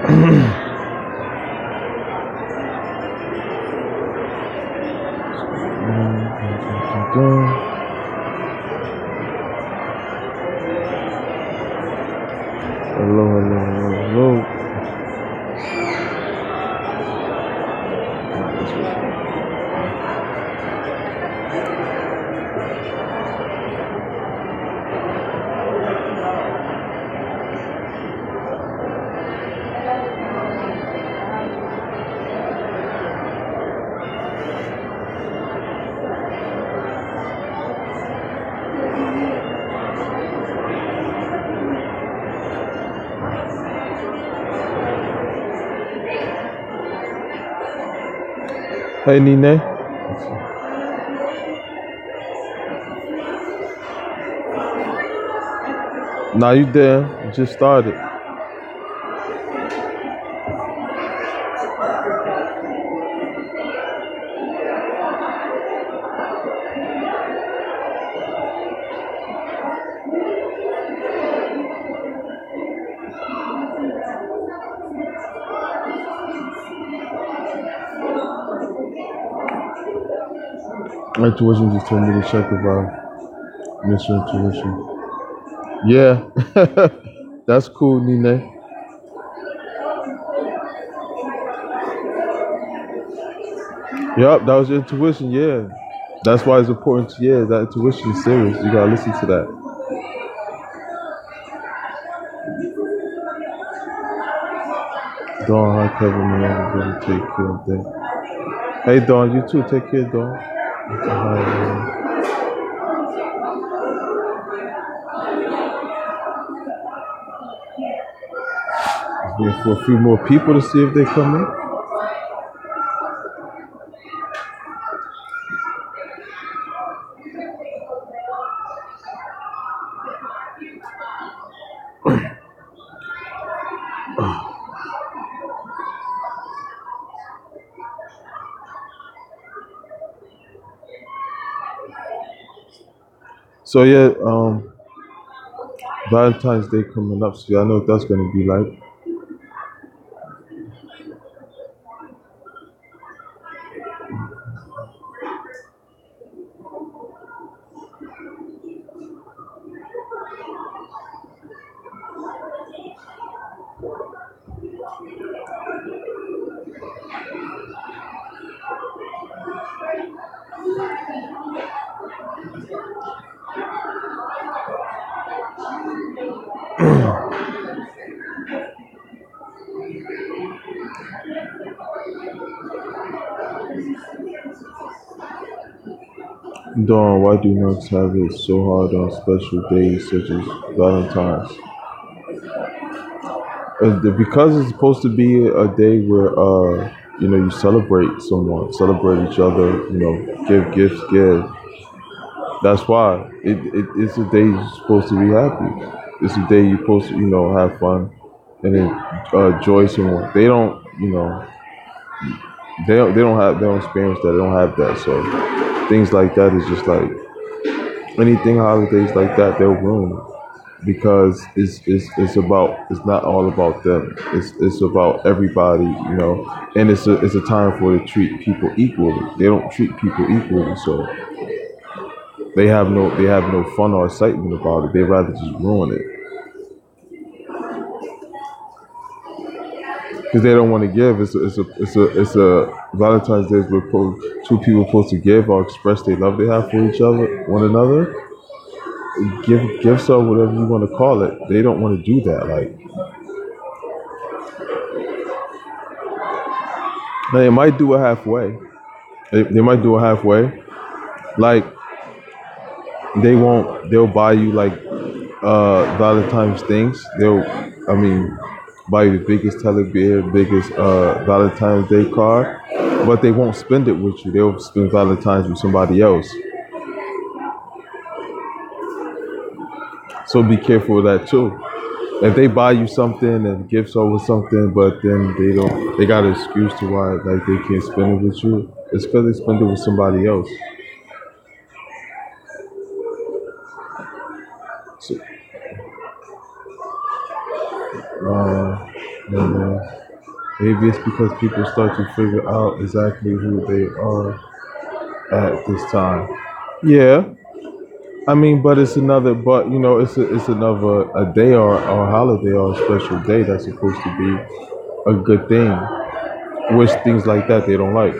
Hello, hello, hello, hello. Hey, Nene. Nah, you there? You just started. My intuition just told me to check about Mr. Intuition. Yeah, that's cool, Nene. Yup, that was your intuition. Yeah, that's why it's important. Yeah, that intuition is serious. You gotta listen to that. Dawn, hi Kevin, man. Everybody take care of that. Hey, Dawn, you too. Take care, Dawn. Hi, wait for a few more people to see if they come in. So yeah, Valentine's Day coming up. So I know what that's gonna be like. Dawn, why do nuns have it so hard on special days such as Valentine's? Because it's supposed to be a day where you celebrate someone, celebrate each other, give gifts, give. That's why it's a day you're supposed to be happy. It's a day you're supposed to have fun and enjoy someone. They don't experience that. They don't have that. So things like that is just like anything holidays like that they'll ruin because it's not all about them. It's about everybody, and it's a time for to treat people equally. They don't treat people equally, so they have no fun or excitement about it. They rather just ruin it because they don't want to give. It's a Valentine's Day is where two people supposed to give or express their love they have for each other, one another. Give gifts or whatever you want to call it. They don't want to do that. Like they might do it halfway. They might do it halfway. Like they'll buy you like Valentine's things. Buy you the biggest teddy bear, biggest Valentine's Day card, but they won't spend it with you. They'll spend Valentine's with somebody else. So be careful with that too. If they buy you something and gifts over something, but then they got an excuse to why like they can't spend it with you. It's because they spend it with somebody else. So, And maybe it's because people start to figure out exactly who they are at this time. Yeah, I mean, but it's another, but it's another a day or a holiday or a special day that's supposed to be a good thing. Which things like that they don't like.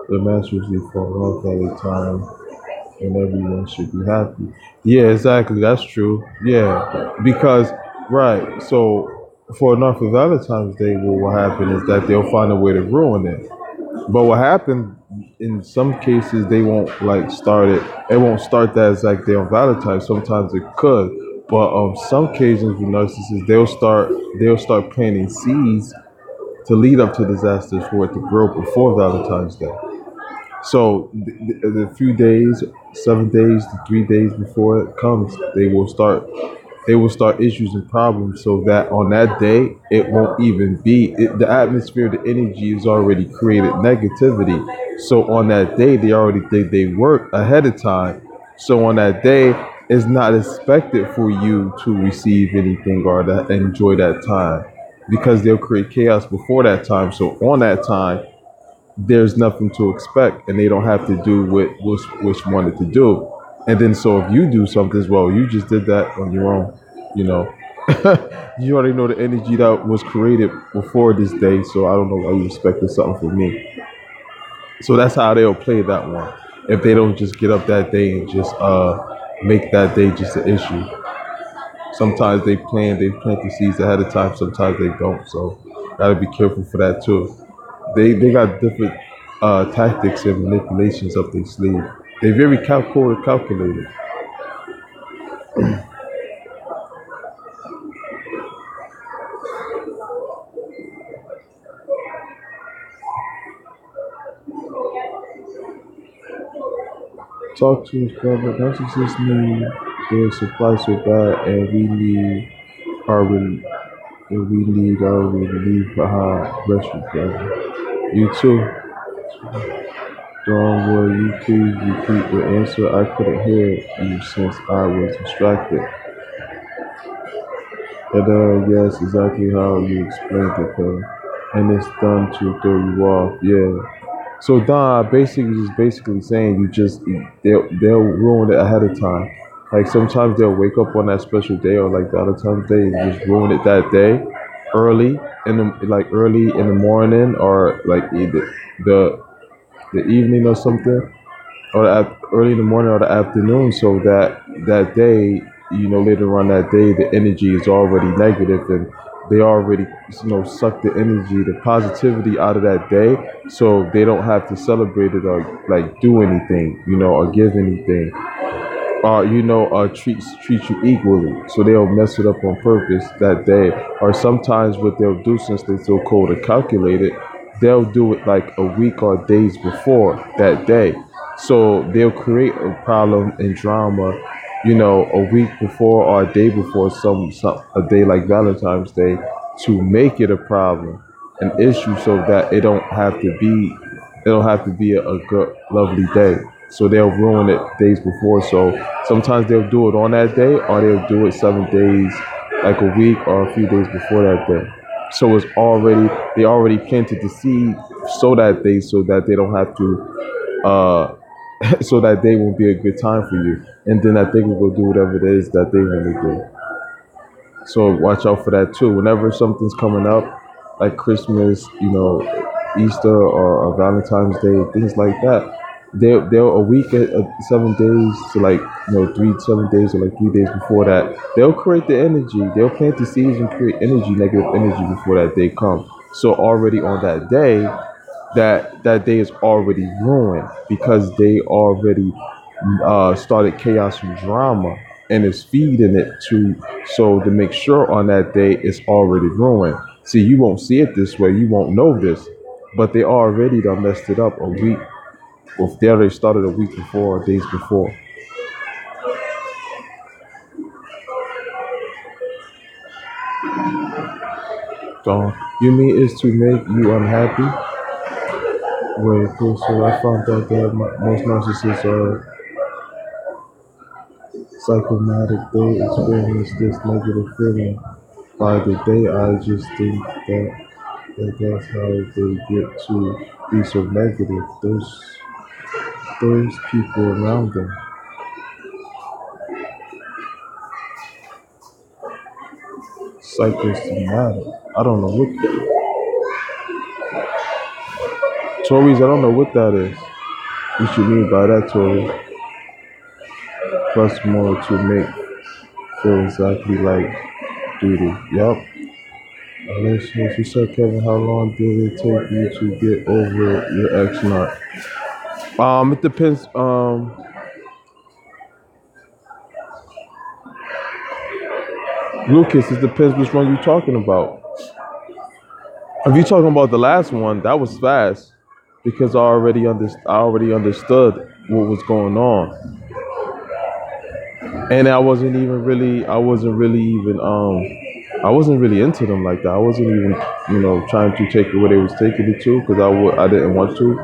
The masters they fall off all the time, and everyone should be happy. Yeah, exactly. That's true. Yeah, because right. So for enough for Valentine's Day, what will happen is that they'll find a way to ruin it. But what happened in some cases they won't like start it. It won't start that exact day on Valentine's. Sometimes it could, but some occasions with narcissists they'll start planting seeds to lead up to disasters for it to grow before Valentine's Day. So the few days, 7 days to 3 days before it comes, they will start issues and problems so that on that day it won't even be the atmosphere, the energy is already created negativity. So on that day they already did they work ahead of time. So on that day it's not expected for you to receive anything or to enjoy that time because they'll create chaos before that time. So on that time there's nothing to expect and they don't have to do what which wanted to do. And then so if you do something as well, you just did that on your own, you know. You already know the energy that was created before this day, so I don't know why you expected something from me. So that's how they'll play that one. If they don't just get up that day and just make that day just an issue. Sometimes they plant the seeds ahead of time, sometimes they don't. So gotta be careful for that too. They got different tactics and manipulations up their sleeve. They very calculated. Talk to his brother. Narcissists need their supply so bad, and we need our relief behind. Rest you, brother. You too. Dawn, will you please repeat the answer? I couldn't hear you since I was distracted. And yes, exactly how you explained it, and it's done to throw you off. Yeah. So Don basically is basically saying they'll ruin it ahead of time. Like sometimes they'll wake up on that special day or like Valentine's Day and just ruin it that day, early early in the morning or like either the evening or something or early in the morning or the afternoon, so that that day, later on that day, the energy is already negative and they already, suck the energy, the positivity out of that day, so they don't have to celebrate it or like do anything, or give anything treat you equally. So they'll mess it up on purpose that day. Or sometimes what they'll do, since they're so cold and calculated, they'll do it like a week or days before that day. So they'll create a problem and drama, a week before or a day before some a day like Valentine's Day to make it a problem, an issue, so that it don't have to be a good, lovely day. So they'll ruin it days before. So sometimes they'll do it on that day, or they'll do it 7 days, like a week or a few days before that day. So they already planted the seed so that they don't have to, so that day won't be a good time for you. And then I think we'll do whatever it is that they want to do. So watch out for that too. Whenever something's coming up, like Christmas, Easter or Valentine's Day, things like that, they'll a week, 7 days to like 7 days or like 3 days before that, they'll create the energy. They'll plant the seeds and create energy, negative energy before that day comes. So already on that day, that day is already ruined because they already started chaos and drama and is feeding it to make sure on that day it's already ruined. See, you won't see it this way, you won't know this, but they already done messed it up a week. Well, they already started a week before or days before. So you mean is to make you unhappy? Wait, cool. So I found out that most narcissists are psychomatic, they experience this negative feeling. By the day, I just think that's how they get to be so negative. Those people around them. Psychosomatic. I don't know Tories, I don't know what that is. What you mean by that, Tory? Plus more to make feel exactly like duty. Yup. You said, Kevin, how long did it take you to get over your ex nut? It depends. Lucas, it depends which one you're talking about. If you're talking about the last one, that was fast because I already understood what was going on, and I wasn't really into them like that. I wasn't even trying to take it where they was taking it to because I didn't want to,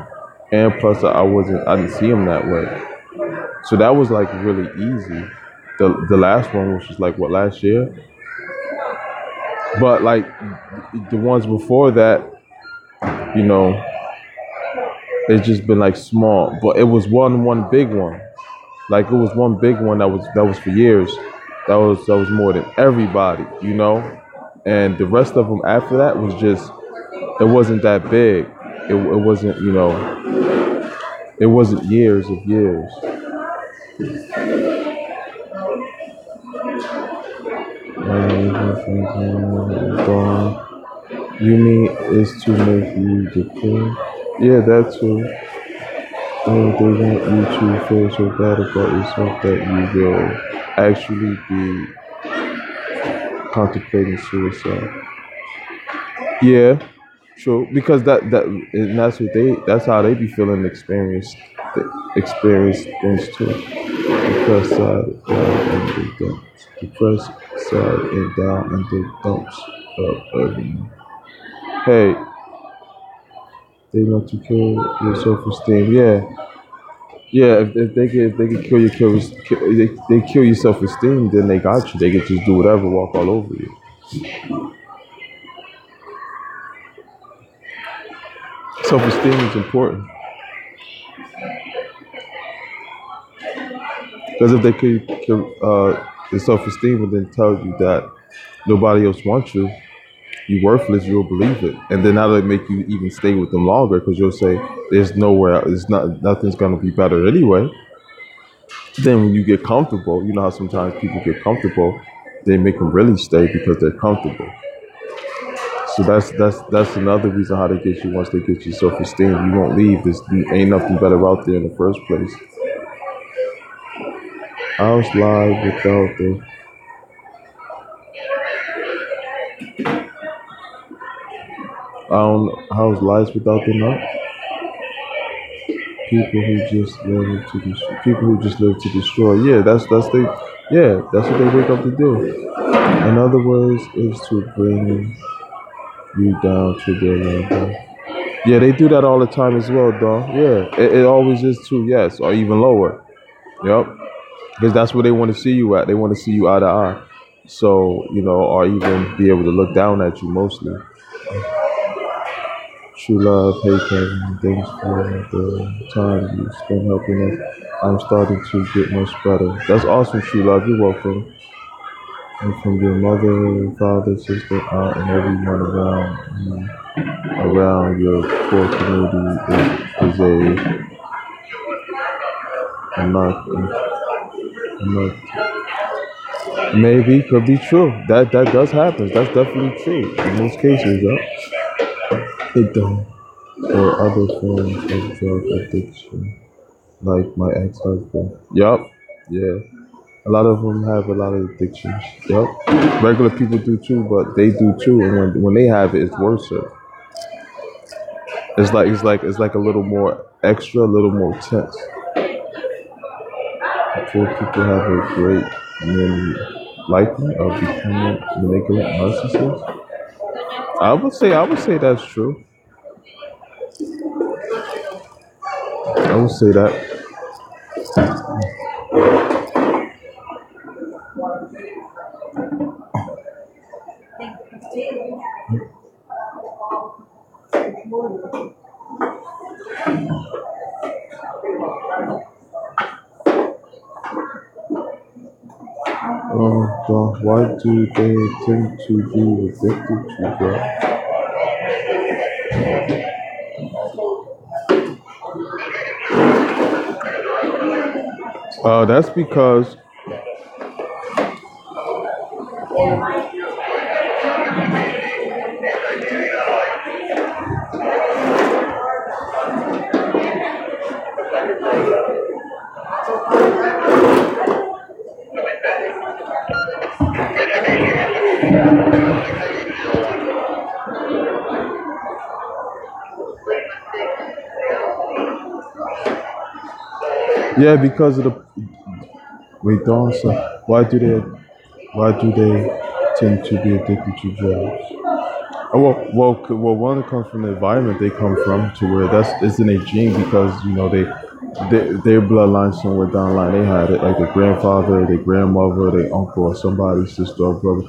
and plus I didn't see them that way. So that was like really easy. The last one, which was like what, last year, but like the ones before that, you know, it's just been like small. But it was one big one. Like it was one big one that was for years. That was more than everybody, and the rest of them after that was just, it wasn't that big. It wasn't, it wasn't years of years. You mean is to make you the king? Yeah, that too. And they want you to feel so bad about yourself that you will actually be contemplating suicide. Yeah, true. Because and that's how they be feeling, experience things too. Depressed side down in the dumps. Depressed side and down in the dumps of everyone. Hey, they want to kill your self-esteem. Yeah, yeah. If they can they kill your self-esteem, then they got you. They can just do whatever, walk all over you. Self-esteem is important because if they kill your self-esteem and then tell you that nobody else wants you, you worthless, you'll believe it, and then that'll make you even stay with them longer because you'll say, "There's nowhere, nothing's gonna be better anyway." Then when you get comfortable, you know how sometimes people get comfortable, they make them really stay because they're comfortable. So that's another reason how they get you. Once they get your self esteem, you won't leave. There's ain't nothing better out there in the first place. How's live without the I don't know, how's lives without the nut? People who just live to destroy. Yeah, that's what they wake up to do. In other words, is to bring you down to their level. Yeah, they do that all the time as well, though. Yeah, it always is too. Yes, or even lower. Yep, because that's where they want to see you at. They want to see you eye to eye. So or even be able to look down at you mostly. True love, hey Kevin, thanks for the time you spent helping us. I'm starting to get much better. That's awesome, true love. You're welcome. And from your mother, father, sister, aunt, and everyone around your core community is a knock. Maybe could be true. That does happen. That's definitely true in most cases. Yeah. It don't. Or other forms of drug addiction, like my ex-husband. Yup. Yeah. A lot of them have a lot of addictions. Yup. Regular people do too, but they do too. And when they have it, it's worse. It's like a little more extra, a little more tense. Before people have a great many liking of becoming manipulative narcissists. I would say that's true. I would say that. Why do they tend to be addicted to drugs? That's because yeah, because of the wait, don't say why do they tend to be addicted to drugs? Well, one, it comes from the environment they come from, to where that's it's in a gene because their bloodline somewhere down the line they had it, like their grandfather, their grandmother, their uncle, or somebody, sister or brother.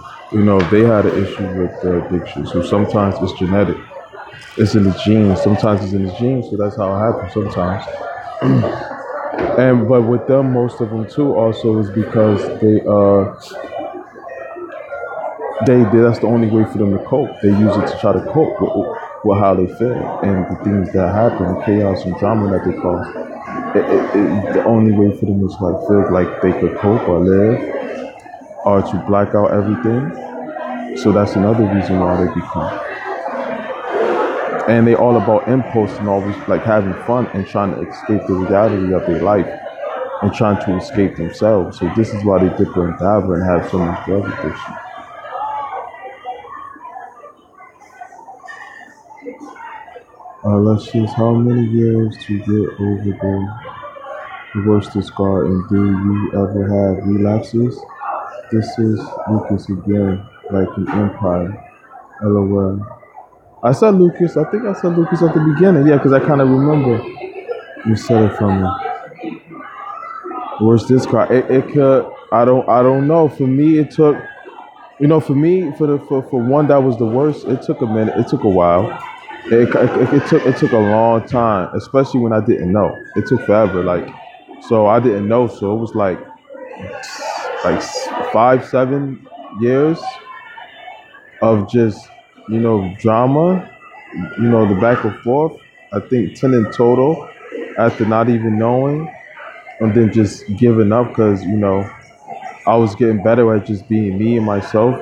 They had an issue with addiction. So sometimes it's genetic, it's in the genes. Sometimes it's in the genes, so that's how it happens. Sometimes, and but with them, most of them too, also is because they that's the only way for them to cope. They use it to try to cope with how they feel and the things that happen, the chaos and drama that they cause. The only way for them is like feel like they could cope or live or to black out everything. So that's another reason why they become. And they all about impulse and always like having fun and trying to escape the reality of their life and trying to escape themselves. So this is why they dip and dabble and have so much drug addiction. Let's just how many years to get over the worst scar, and do you ever have relapses? This is Lucas again, like an empire. LOL. I said Lucas. I think I said Lucas at the beginning. Yeah, because I kind of remember you said it from me. Worst discard. It could. I don't know. For me, it took. For me, for one that was the worst. It took a minute. It took a while. It took a long time, especially when I didn't know. It took forever. So I didn't know. So it was like 5-7 years of just drama. The back and forth. I think 10 in total, after not even knowing, and then just giving up because I was getting better at just being me and myself,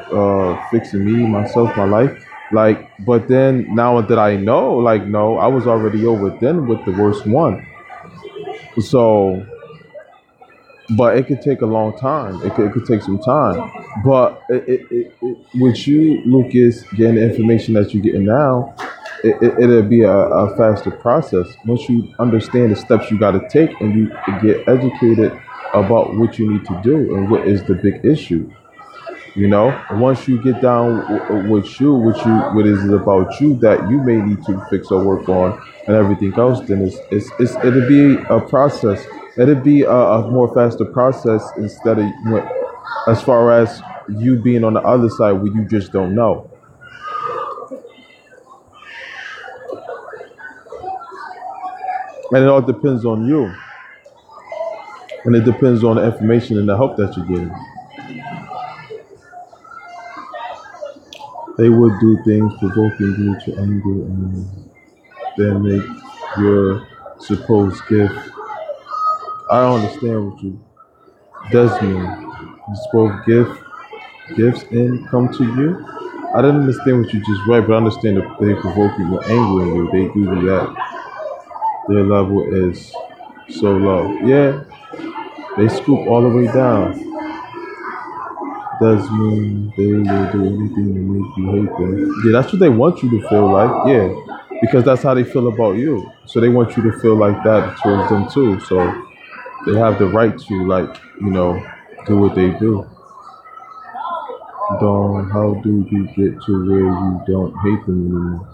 fixing me, myself, my life. But then now that I know, no, I was already over then with the worst one. So, but it could take a long time. It could take some time. But with you, Lucas, getting the information that you're getting now, it'll be a faster process once you understand the steps you got to take and you get educated about what you need to do and what is the big issue. Once you get down what is it about you that you may need to fix or work on, and everything else, then it'll be a process. It'll be a more faster process instead of as far as you being on the other side where you just don't know. And it all depends on you, and it depends on the information and the help that you're getting. They would do things provoking you to anger and then make your supposed gift. I don't understand what you does mean. You supposed gifts and come to you. I didn't understand what you just read, but I understand that they provoke you with anger in you. They do that. Their level is so low. Yeah, they scoop all the way down. Does mean they will do anything to make you hate them. Yeah, that's what they want you to feel like. Yeah, because that's how they feel about you. So they want you to feel like that towards them too. So they have the right to do what they do. Don't. How do you get to where you don't hate them anymore?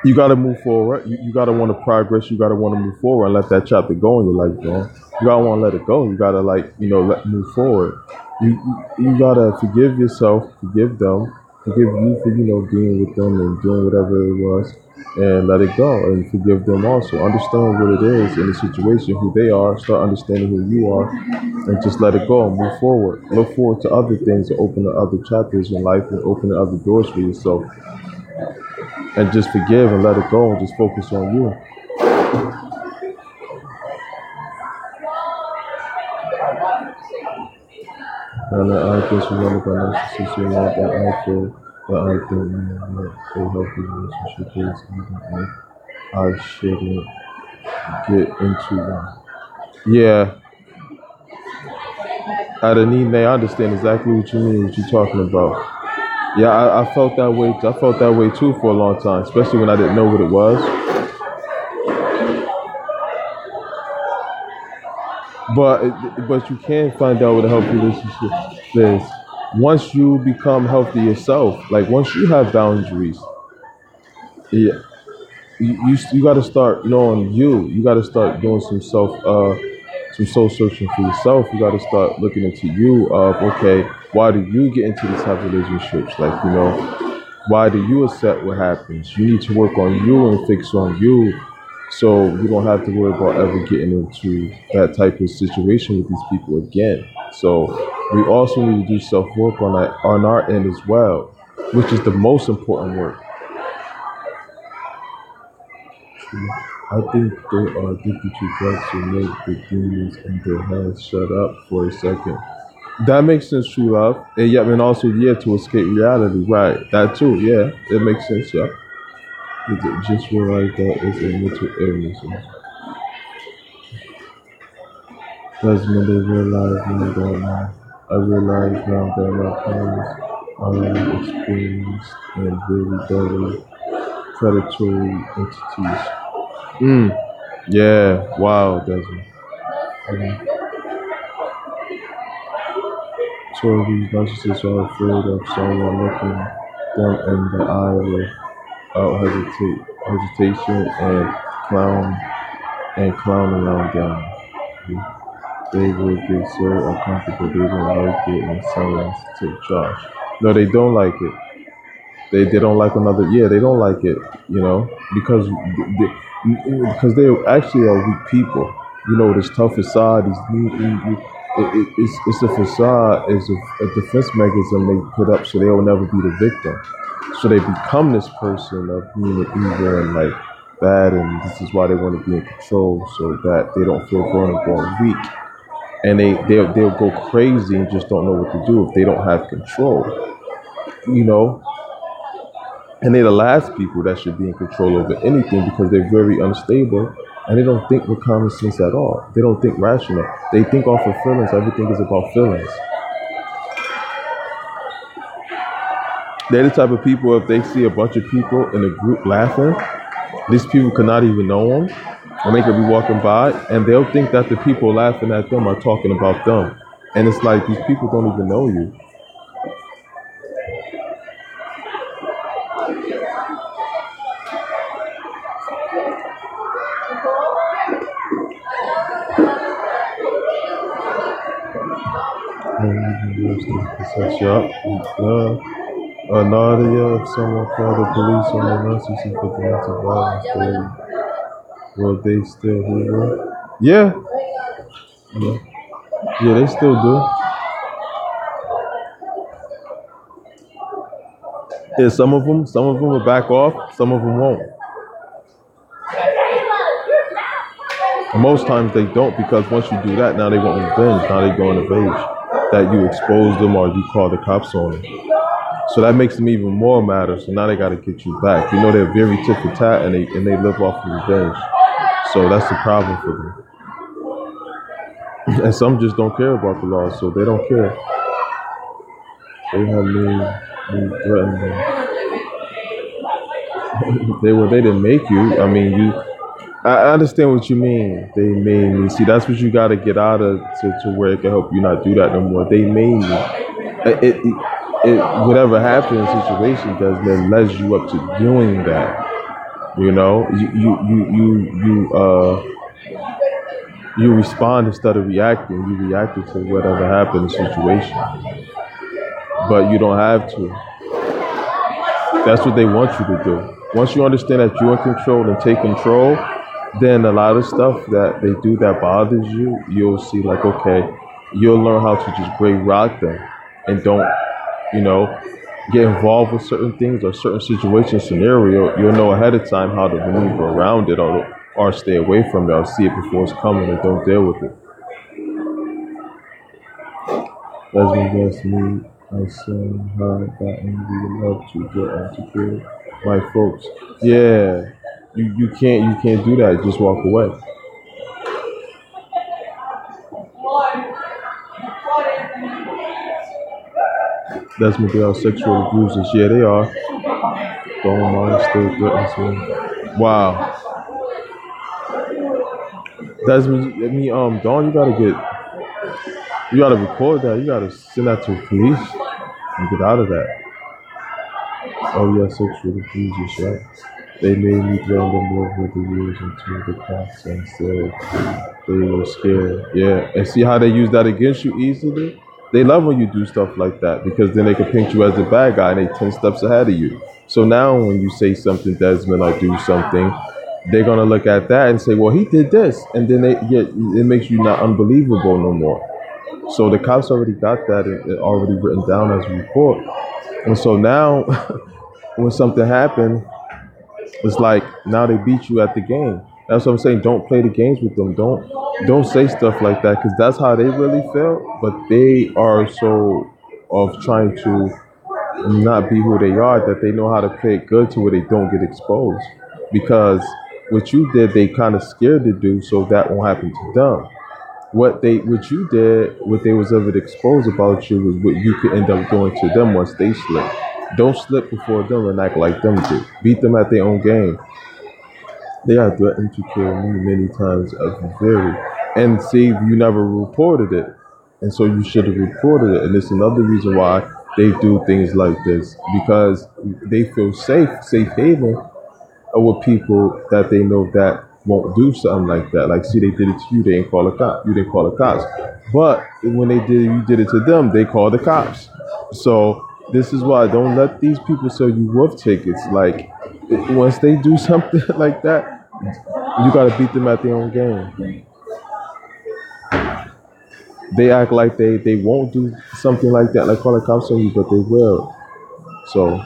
You got to move forward. You got to want to progress. You got to want to move forward and let that chapter go in your life, John. You got to want to let it go. You got to move forward. You got to forgive yourself, forgive them, forgive you for being with them and doing whatever it was, and let it go and forgive them also. Understand what it is in the situation, who they are. Start understanding who you are, and just let it go and move forward. Look forward to other things and open other chapters in life and open other doors for yourself. And just forgive and let it go and just focus on you. And I just remember by narcissist, you know, that I feel that I don't know what a healthy relationship is, even if I shouldn't get into one. Yeah, Adenine, I understand exactly what you mean, what you're talking about. Yeah, I felt that way. I felt that way too for a long time, especially when I didn't know what it was. But you can find out what a healthy relationship is once you become healthy yourself. Like once you have boundaries, yeah, you got to start knowing you. You got to start doing some soul searching for yourself. You got to start looking into you. Of okay, why do you get into these type of relationships? Like why do you accept what happens? You need to work on you and fix on you, so you don't have to worry about ever getting into that type of situation with these people again. So we also need to do self work on our end as well, which is the most important work. I think they are addicted to drugs to make the demons in their heads shut up for a second. That makes sense, true love. And yeah, and also, yeah, to escape reality. Right. That too, yeah. It makes sense, yeah. Just realize that it's a mental illness. Desmond, they realize now that I realize now that my parents are experienced and very deadly predatory entities. Mm. Yeah. Wow, Desmond. Um, so these narcissists are afraid of someone looking them in the eye without hesitation clown clown around them. They will get so uncomfortable they don't like it when someone takes charge. No, they don't like it. They don't like another. Yeah, they don't like it. Because they actually are weak people. This tough facade. It's a facade. It's a defense mechanism they put up so they will never be the victim. So they become this person of being evil and like bad, and this is why they want to be in control so that they don't feel vulnerable and weak. And they'll go crazy and just don't know what to do if they don't have control. You know, and they're the last people that should be in control over anything because they're very unstable and they don't think with common sense at all. They don't think rational. They think off of feelings. Everything is about feelings. They're the type of people, if they see a bunch of people in a group laughing, these people could not even know them, and they could be walking by, and they'll think that the people laughing at them are talking about them. And it's like, these people don't even know you. Nadia, if someone called the police on the narcissist for domestic violence, will they still do it? Yeah, yeah, yeah, they still do. Yeah, some of them will back off, some of them won't. Most times they don't because once you do that, now they want revenge. Now they go on revenge that you expose them or you call the cops on them. So that makes them even more matter. So now they got to get you back. They're very tit for tat and they live off of revenge. So that's the problem for them. And some just don't care about the law, so they don't care. They have me threatened them. They didn't make you. I mean, I understand what you mean. They made me. See, that's what you got to get out of to where it can help you not do that no more. They made me. Whatever happened in the situation does then led you up to doing that. You respond instead of reacting. You reacted to whatever happened in the situation, but you don't have to. That's what they want you to do. Once you understand that you're in control and take control, then a lot of stuff that they do that bothers you, you'll see like, okay, you'll learn how to just great rock them and don't, you know, get involved with certain things or certain situation scenario. You'll know ahead of time how to maneuver around it or stay away from it or see it before it's coming and don't deal with it. That's when that's me. I said how I got angry enough to get out to kill my folks. Yeah. You can't do that. Just walk away. That's when they are sexual abusers. Yeah, they are. Don't mind still threatens me. Wow. That's me. Dawn, you gotta record that. You gotta send that to the police and get out of that. Oh yeah, sexual abusers, right? They made me throw them over the years into the cops and said they were scared. Yeah, and see how they use that against you easily? They love when you do stuff like that because then they can paint you as the bad guy and they 10 steps ahead of you. So now when you say something, Desmond, or do something, they're gonna look at that and say, well, he did this. And then it makes you not unbelievable no more. So the cops already got that it already written down as a report. And so now when something happened, it's like now they beat you at the game. That's what I'm saying. Don't play the games with them. Don't say stuff like that because that's how they really feel. But they are so of trying to not be who they are that they know how to play it good to where they don't get exposed. Because what you did, they kind of scared to do, so that won't happen to them. What you did, what they was ever exposed about you was what you could end up doing to them once they slip. Don't slip before them and act like them do. Beat them at their own game. They have threatened to kill me many times as very. And see, you never reported it. And so you should have reported it. And it's another reason why they do things like this. Because they feel safe haven with people that they know that won't do something like that. Like, see, they did it to you, they didn't call the cops. You didn't call the cops. But when you did it to them, they called the cops. So this is why don't let these people sell you wolf tickets. Like, once they do something like that, you gotta beat them at their own game. They act like they won't do something like that, like call the cops on you, but they will. So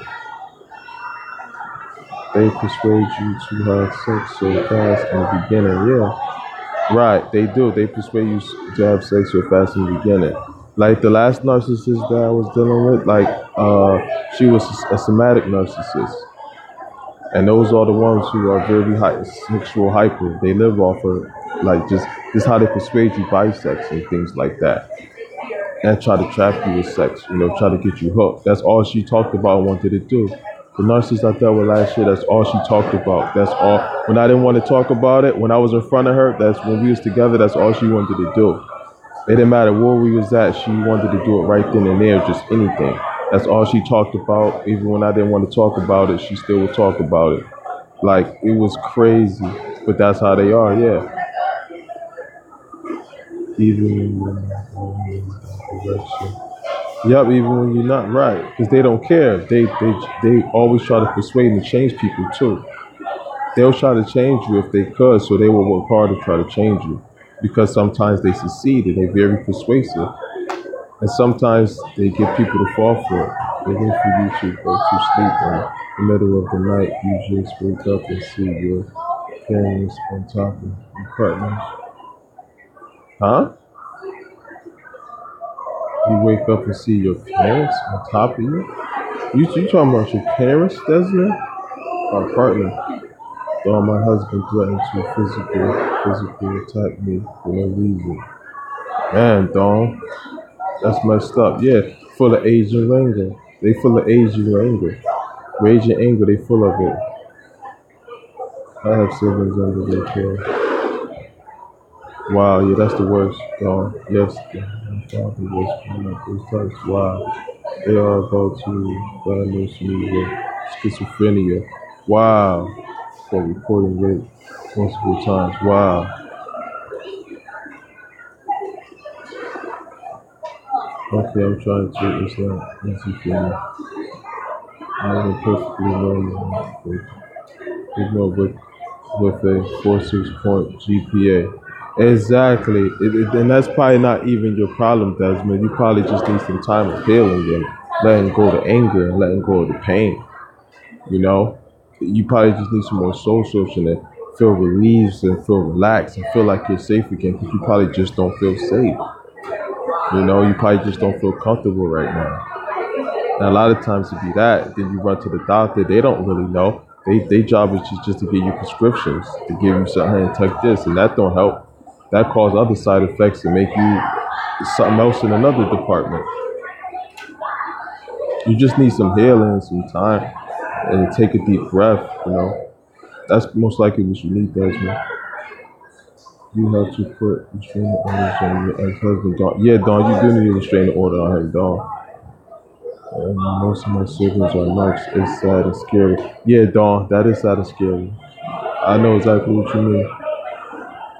they persuade you to have sex so fast in the beginning. Yeah, right. They do. They persuade you to have sex so fast in the beginning. Like the last narcissist that I was dealing with, like she was a somatic narcissist, and those are the ones who are very sexual hyper. They live off of like just how they persuade you by sex and things like that, and try to trap you with sex. Try to get you hooked. That's all she talked about and wanted to do. The narcissist I dealt with last year, that's all she talked about. That's all. When I didn't want to talk about it, when I was in front of her, that's when we was together, that's all she wanted to do. It didn't matter where we was at, she wanted to do it right then and there, just anything. That's all she talked about. Even when I didn't want to talk about it, she still would talk about it. Like, it was crazy. But that's how they are, yeah. Even when you're going in that direction. Yep, even when you're not right, because they don't care. They always try to persuade and change people too. They'll try to change you if they could, so they will work hard to try to change you. Because sometimes they succeed and they're very persuasive, and sometimes they get people to fall for it. They wait for you to go to sleep in the middle of the night. You just wake up and see your parents on top of your partners. Huh? You wake up and see your parents on top of you? You talking about your parents, Desmond? Our partner. Though my husband threatened to physically attack me for no reason. Man, Dawn, that's messed up. Yeah, full of Asian anger. They full of Asian anger. Rage and anger, they full of it. I have siblings under their care. Wow, yeah, that's the worst, Dawn. Yes, my father was one of those types. Wow. They are about to diagnose me with schizophrenia. Wow. For reporting rape multiple times. Wow. Okay, I'm trying to. It's not easy for me. I am perfectly normal. With a 4.6 point GPA. Exactly. And that's probably not even your problem, Desmond. You probably just need some time of healing and letting go of the anger and letting go of the pain. You know, you probably just need some more soul searching and feel relieved and feel relaxed and feel like you're safe again because you probably just don't feel safe. You know, you probably just don't feel comfortable right now. And a lot of times it be that. Then you run to the doctor. They don't really know. They job is just to give you prescriptions, to give you something and take this, and that don't help. That cause other side effects to make you something else in another department. You just need some healing, some time, and take a deep breath. You know, that's most likely what you need, Desmond. You have to put restraining orders on your ex-husband, Dawn. Yeah, Dawn, you do need a restraining order on him, Dawn. Most of my siblings are nuts. It's sad and scary. Yeah, Dawn, that is sad and scary. I know exactly what you mean.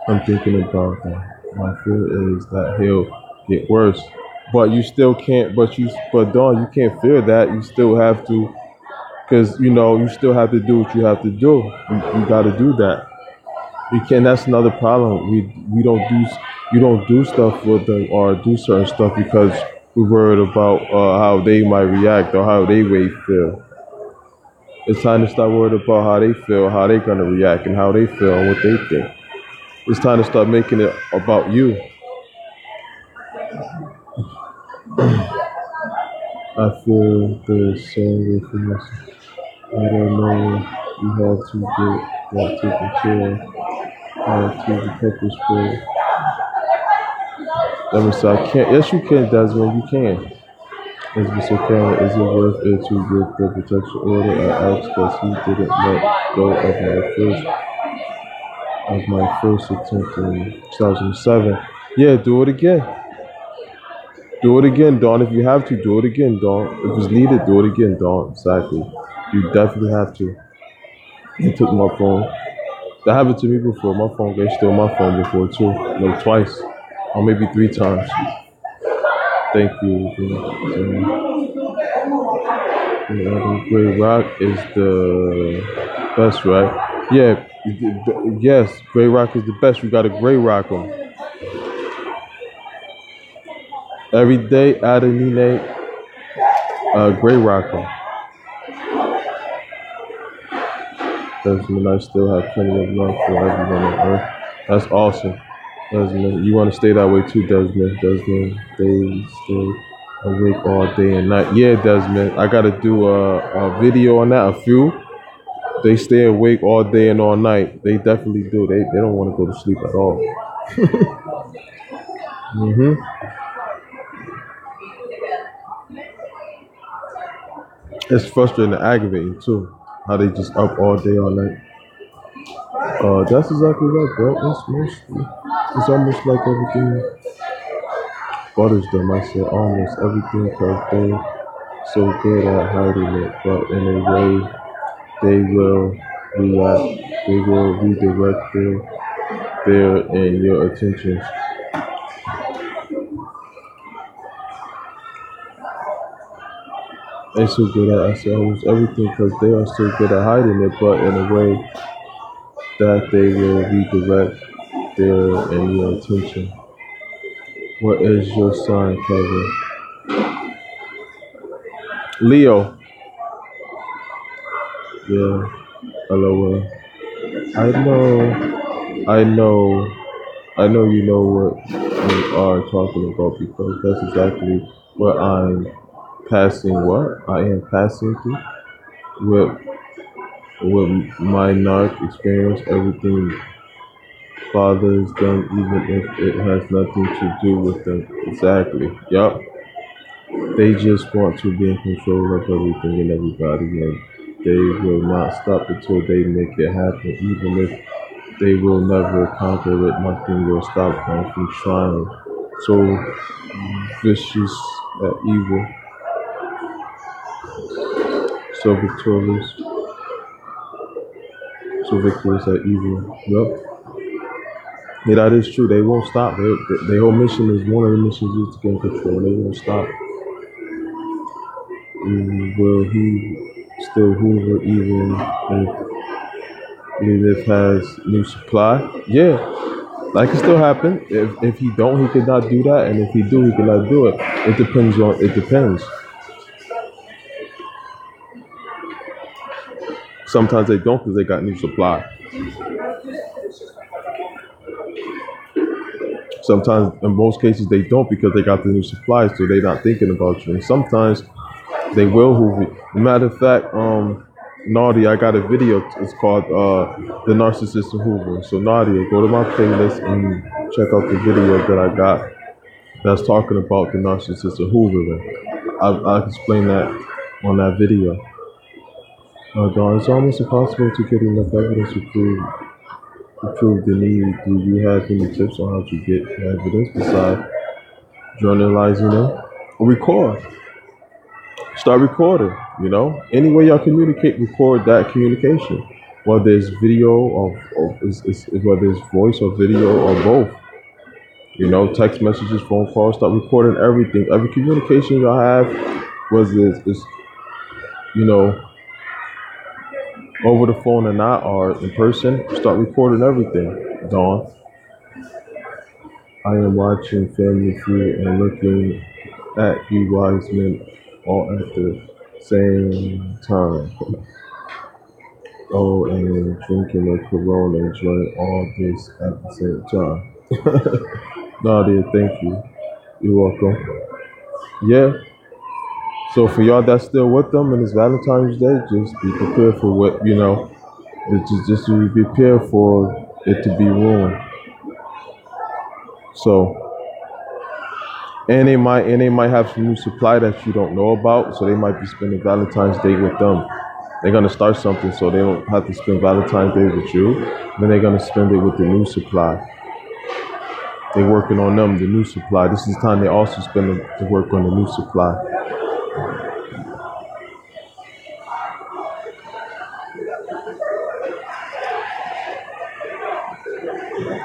I'm thinking about that. My fear is that he'll get worse. But you still can't, but Dawn, you can't fear that. You still have to, because, you still have to do what you have to do. You got to do that. You can. That's another problem. We don't do you don't do stuff with them or do certain stuff because we're worried about how they might react or how they may feel. It's time to start worried about how they feel, how they're gonna react, and how they feel and what they think. It's time to start making it about you. I feel the same way for myself. I don't know. You have to get that taken care of. I have to be purposeful. Let me say, I can't. Yes, you can, Desmond. You can. As Mr. Crown, is it worth it to get the protection order? I asked because he didn't let go of my first attempt in 2007. Yeah, do it again. Do it again, Dawn. If you have to, do it again, Dawn. If it's needed, do it again, Dawn. Exactly. You definitely have to. He took my phone. That happened to me before. My phone, they stole my phone before too. No, twice. Or maybe three times. Thank you. Gray Rock is the best, right? Yeah, yes, Gray Rock is the best. We got to Gray Rock them. Every day, add a new name, Gray Rock them. Desmond, I still have plenty of love for everyone on earth. That's awesome. Desmond, you want to stay that way too, Desmond. Desmond, they stay awake all day and night. Yeah, Desmond, I got to do a video on that, a few. They stay awake all day and all night. They definitely do. They don't want to go to sleep at all. hmm It's frustrating and aggravating too. How they just up all day, all night. That's exactly right, bro. It's almost like everything bothers them. I said almost everything because they're so good at hiding it, but in a way they will react. They will redirect their and your attention. They're so good at, I said almost everything because they are so good at hiding it, but in a way that they will redirect their and your attention. What is your sign, Kevin? Leo. Yeah. LOL. I know. I know. I know you know what you are talking about because that's exactly what I'm passing. What I am passing through with my narc experience. Everything father has done, even if it has nothing to do with them. Exactly. Yup. They just want to be in control of everything and everybody, and they will not stop until they make it happen. Even if they will never conquer it, nothing will stop them from trying. So vicious at evil, so victorious, so victorious at evil. Yep. Yeah, that is true. They won't stop. Their whole mission is one of the missions is to gain control. They won't stop. Will he still hoover even if has new supply? Yeah, That can still happen. If he don't, he could not do that, and if he do, he could not do it. It depends on. It depends. Sometimes they don't because they got new supply. Sometimes, in most cases, they don't because they got the new supply, so they're not thinking about you. And sometimes they will hoover you. Matter of fact, Nadia, I got a video. It's called "The Narcissist And Hoover." So Nadia, go to my playlist and check out the video that I got that's talking about the narcissist and hoovering. I'll explain that on that video. Dawn, it's almost impossible to get enough evidence to prove the need. Do you have any tips on how to get evidence besides journalizing it? Record. Start recording. Any way y'all communicate, record that communication. Whether it's video whether it's voice or video or both. Text messages, phone calls. Start recording everything. Every communication y'all have, whether it's over the phone or not, or in person, start recording everything. Dawn, I am watching Family Feud and looking at you wise men all at the same time. Oh, and drinking a Corona, enjoying all this at the same time. Nadia, thank you. You're welcome. Yeah. So for y'all that's still with them and it's Valentine's Day, just be prepared for what just to be prepared for it to be ruined. So and they might have some new supply that you don't know about, so they might be spending Valentine's Day with them. They're gonna start something so they don't have to spend Valentine's Day with you. Then they're gonna spend it with the new supply. They're working on them, the new supply. This is the time they also spend to work on the new supply.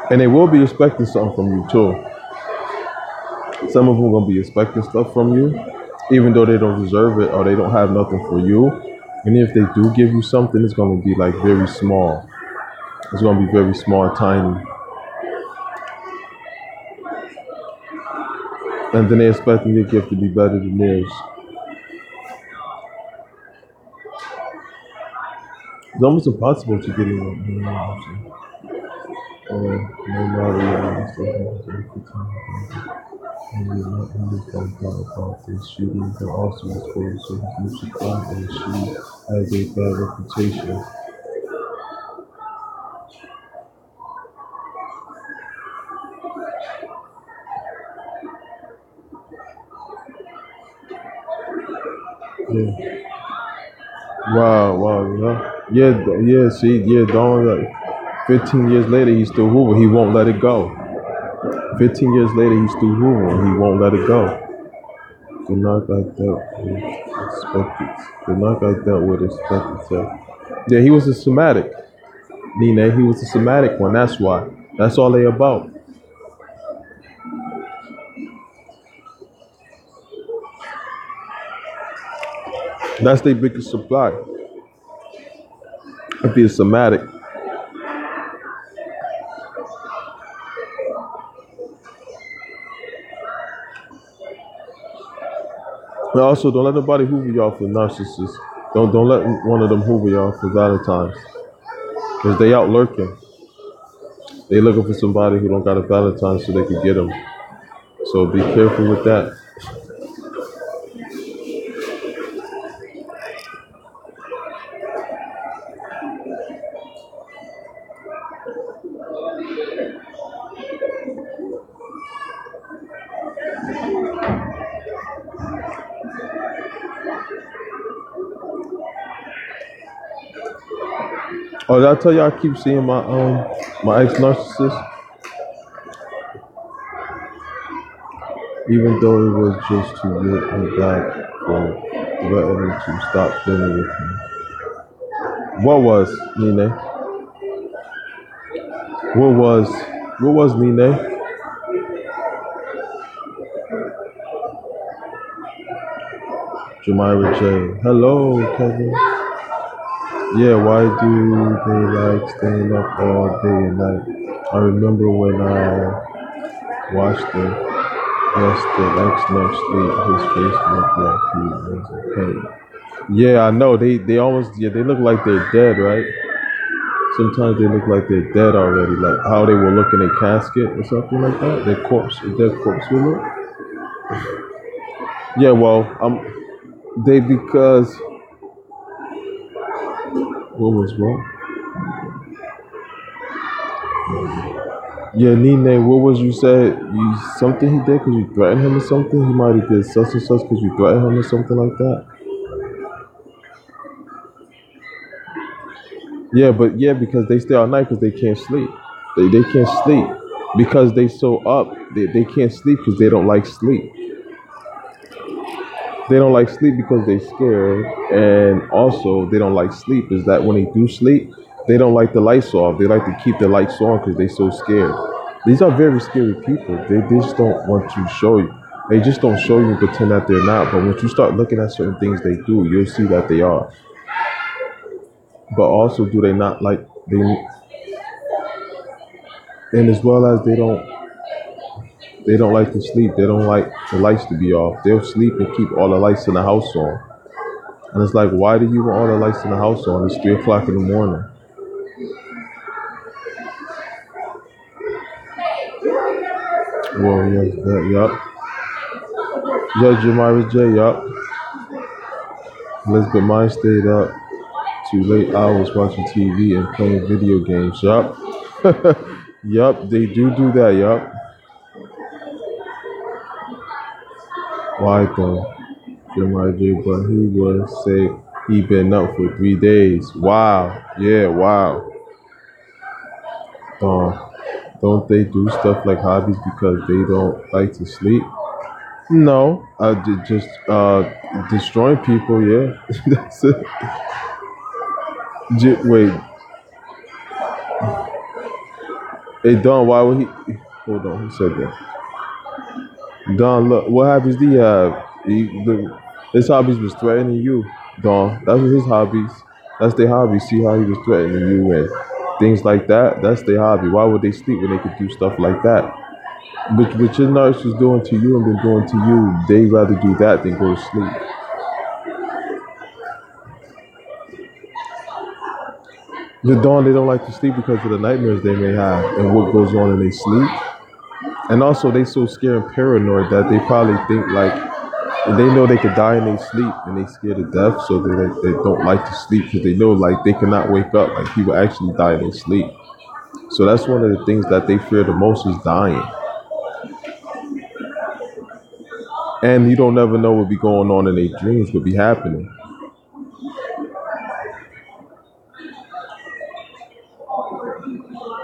And they will be expecting something from you too. Some of them are gonna be expecting stuff from you, even though they don't deserve it or they don't have nothing for you. And if they do give you something, it's gonna be like very small. It's gonna be very small, tiny. And then they're expecting your gift to be better than theirs. It's almost impossible to get in. And we not only found out about this shooting, but also exposed to his new supply, and she has a bad reputation. Yeah. Wow. Yeah. See, yeah. Don't like. 15 years later, he's still Hoover. He won't let it go. 15 years later, he's still Hoover. He won't let it go. The knock I dealt with expected. The knock I dealt with expected. Yeah, he was a somatic. Nene, he was a somatic one. That's why. That's all they about. That's their biggest supply. If he's somatic. And also, don't let nobody hoover y'all for narcissists. Don't let one of them hoover y'all for Valentine's. Because they out lurking. They looking for somebody who don't got a Valentine so they can get them. So be careful with that. Oh, did I tell you I keep seeing my ex narcissist? Even though it was just to get him back for threatening to stop dealing with him. What was, Nene? What was Nene? Jamira J. Hello, Kevin. Yeah, why do they like staying up all day and night? I remember when I watched the next night's sleep, his face looked like he was in pain. Yeah, I know. They almost, yeah, they look like they're dead, right? Sometimes they look like they're dead already, like how they will look in a casket or something like that. Their corpse will look. Yeah, well, they because what was wrong? Yeah, Nene, what was you said? You something he did because you threatened him or something? He might have did such and such because you threatened him or something like that. Yeah, but yeah, because they stay all night because they can't sleep. They can't sleep because they so up. They can't sleep because they don't like sleep. They don't like sleep because they're scared, and also they don't like sleep. Is that when they do sleep, they don't like the lights off. They like to keep the lights on because they're so scared. These are very scary people. They just don't want to show you. They just don't show you and pretend that they're not. But once you start looking at certain things they do, you'll see that they are. But also, do they not like they? And as well as they don't like to sleep. They don't like the lights to be off. They'll sleep and keep all the lights in the house on. And it's like, why do you want all the lights in the house on? It's 3 o'clock in the morning. Well, yes, that, yup. Yeah, Jamira J, yup. Elizabeth Mine stayed up to late hours watching TV and playing video games. Yup. Yup, they do that, yup. Why though? Jamira J, but he would say he been up for 3 days. Wow. Yeah, wow. Uh, don't they do stuff like hobbies because they don't like to sleep? No, just destroying people. Yeah, that's it. Wait, hey Don, why would he? Hold on, who said that? Don, look, what hobbies do you have? His hobbies was threatening you, Don. That was his hobbies. That's their hobby. See how he was threatening you and things like that. That's their hobby. Why would they sleep when they could do stuff like that? But what your nurse was doing to you and been doing to you, they rather do that than go to sleep. The dawn, they don't like to sleep because of the nightmares they may have and what goes on in their sleep. And also, they so scared and paranoid that they probably think like they know they could die in their sleep and they scared to death, so they don't like to sleep because they know like they cannot wake up, like people actually die in their sleep. So that's one of the things that they fear the most is dying. And you don't never know what be going on in their dreams, what be happening.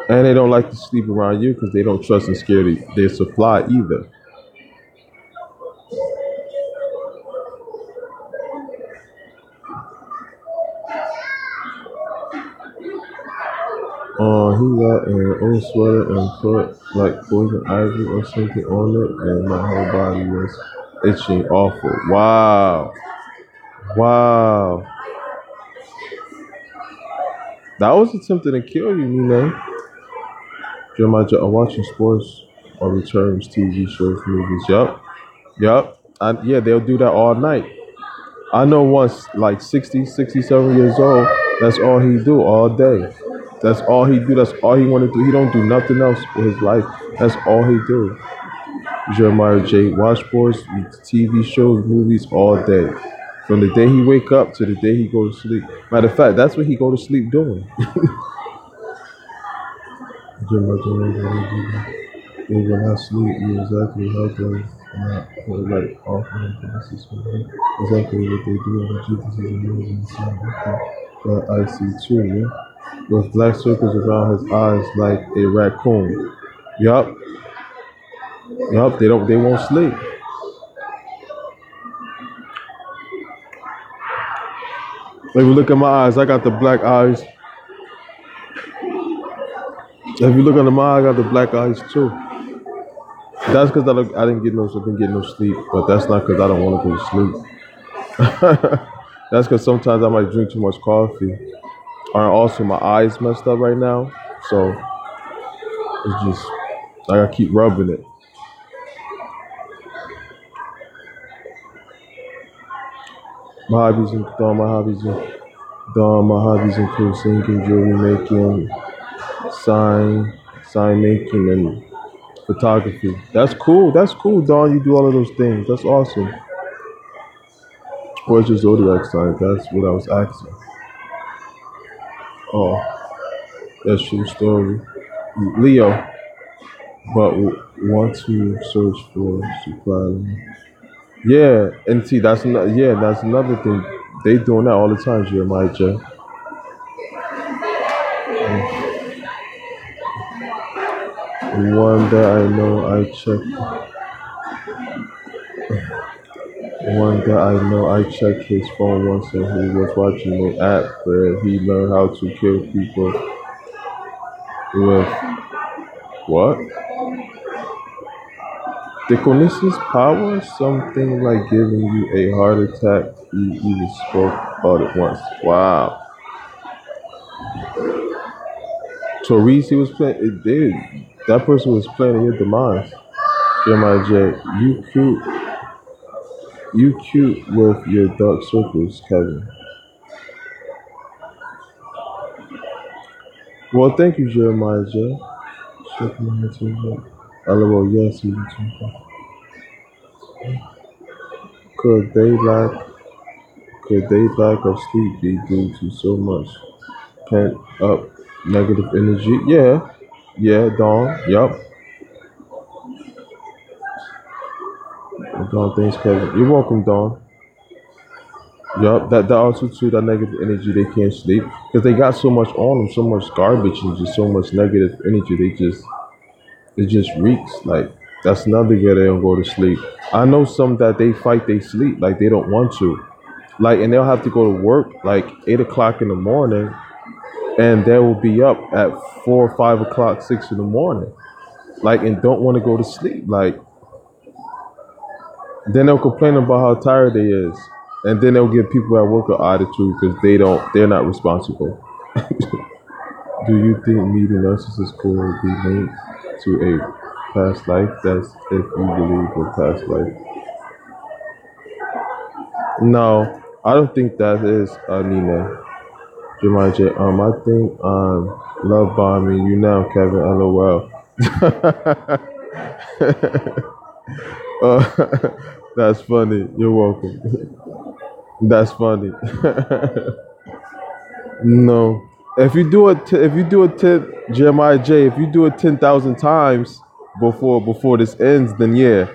And they don't like to sleep around you because they don't trust and scare their supply either. He got an old sweater and put like poison ivy or something on it, and my whole body was itching awful. Wow. Wow. That was attempting to kill you, you know. Jeremiah, I'm watching sports or returns, TV shows, movies. Yup. Yup. Yeah, they'll do that all night. I know once, like 60, 67 years old, that's all he do all day. That's all he do. That's all he want to do. He don't do nothing else for his life. That's all he do. Jeremiah J. Watch sports, TV shows, movies all day. From the day he wake up to the day he go to sleep. Matter of fact, that's what he go to sleep doing. Jeremiah J. They will not sleep. You exactly help them not put like offering this for them. Exactly what they do. And Jesus is amazing. But I see too, yeah. With black circles around his eyes like a raccoon. Yup. Yup. They won't sleep. If you look at my eyes, I got the black eyes. If you look under my eye, I got the black eyes too. That's because I didn't get no, I didn't get no sleep. But that's not because I don't want to go to sleep. That's because sometimes I might drink too much coffee. And also my eyes messed up right now. So It's just I gotta keep rubbing it. My hobbies and Dawn, my hobbies and Dawn, my hobbies include singing, jewelry making, sign sign making, and photography. That's cool. That's cool, Dawn. You do all of those things. That's awesome. What's your zodiac sign? That's what I was asking. Oh, that's true story. Leo, but want to search for supply. Yeah, and see that's another thing. They doing that all the time, Jeremiah J. One that I know I checked. One that I know I checked his phone once and he was watching an app where he learned how to kill people with what? Telekinesis power? Something like giving you a heart attack. He even spoke about it once. Wow. Therese, he was playing. It did. That person was playing your demise. Jeremiah J. You cute with your dark circles, Kevin. Well, thank you, Jeremiah J. Check my material. LOL, yes, you too. Could they lack could they lack of sleep be due to so much pent up negative energy? Yeah. Yeah, Dawn. Yup. Dawn, thanks, Kevin. You're welcome, Dawn. Yup, that also too, that negative energy, they can't sleep because they got so much on them, so much garbage and just so much negative energy. It just reeks. Like that's another way they don't go to sleep. I know some that they fight, they sleep like they don't want to, like, and they'll have to go to work like 8 o'clock in the morning, and they will be up at 4 or 5 o'clock, 6 in the morning, like, and don't want to go to sleep. Like then they'll complain about how tired they is, and then they'll give people at work an attitude because they're not responsible. Do you think meeting narcissists could be linked to a past life? That's if you believe in past life. No, I don't think that is Nina. Jeremiah J. I think love bombing you now, Kevin. LOL. That's funny. You're welcome. That's funny. No, Jeremiah J, if you do it 10,000 times before this ends, then yeah.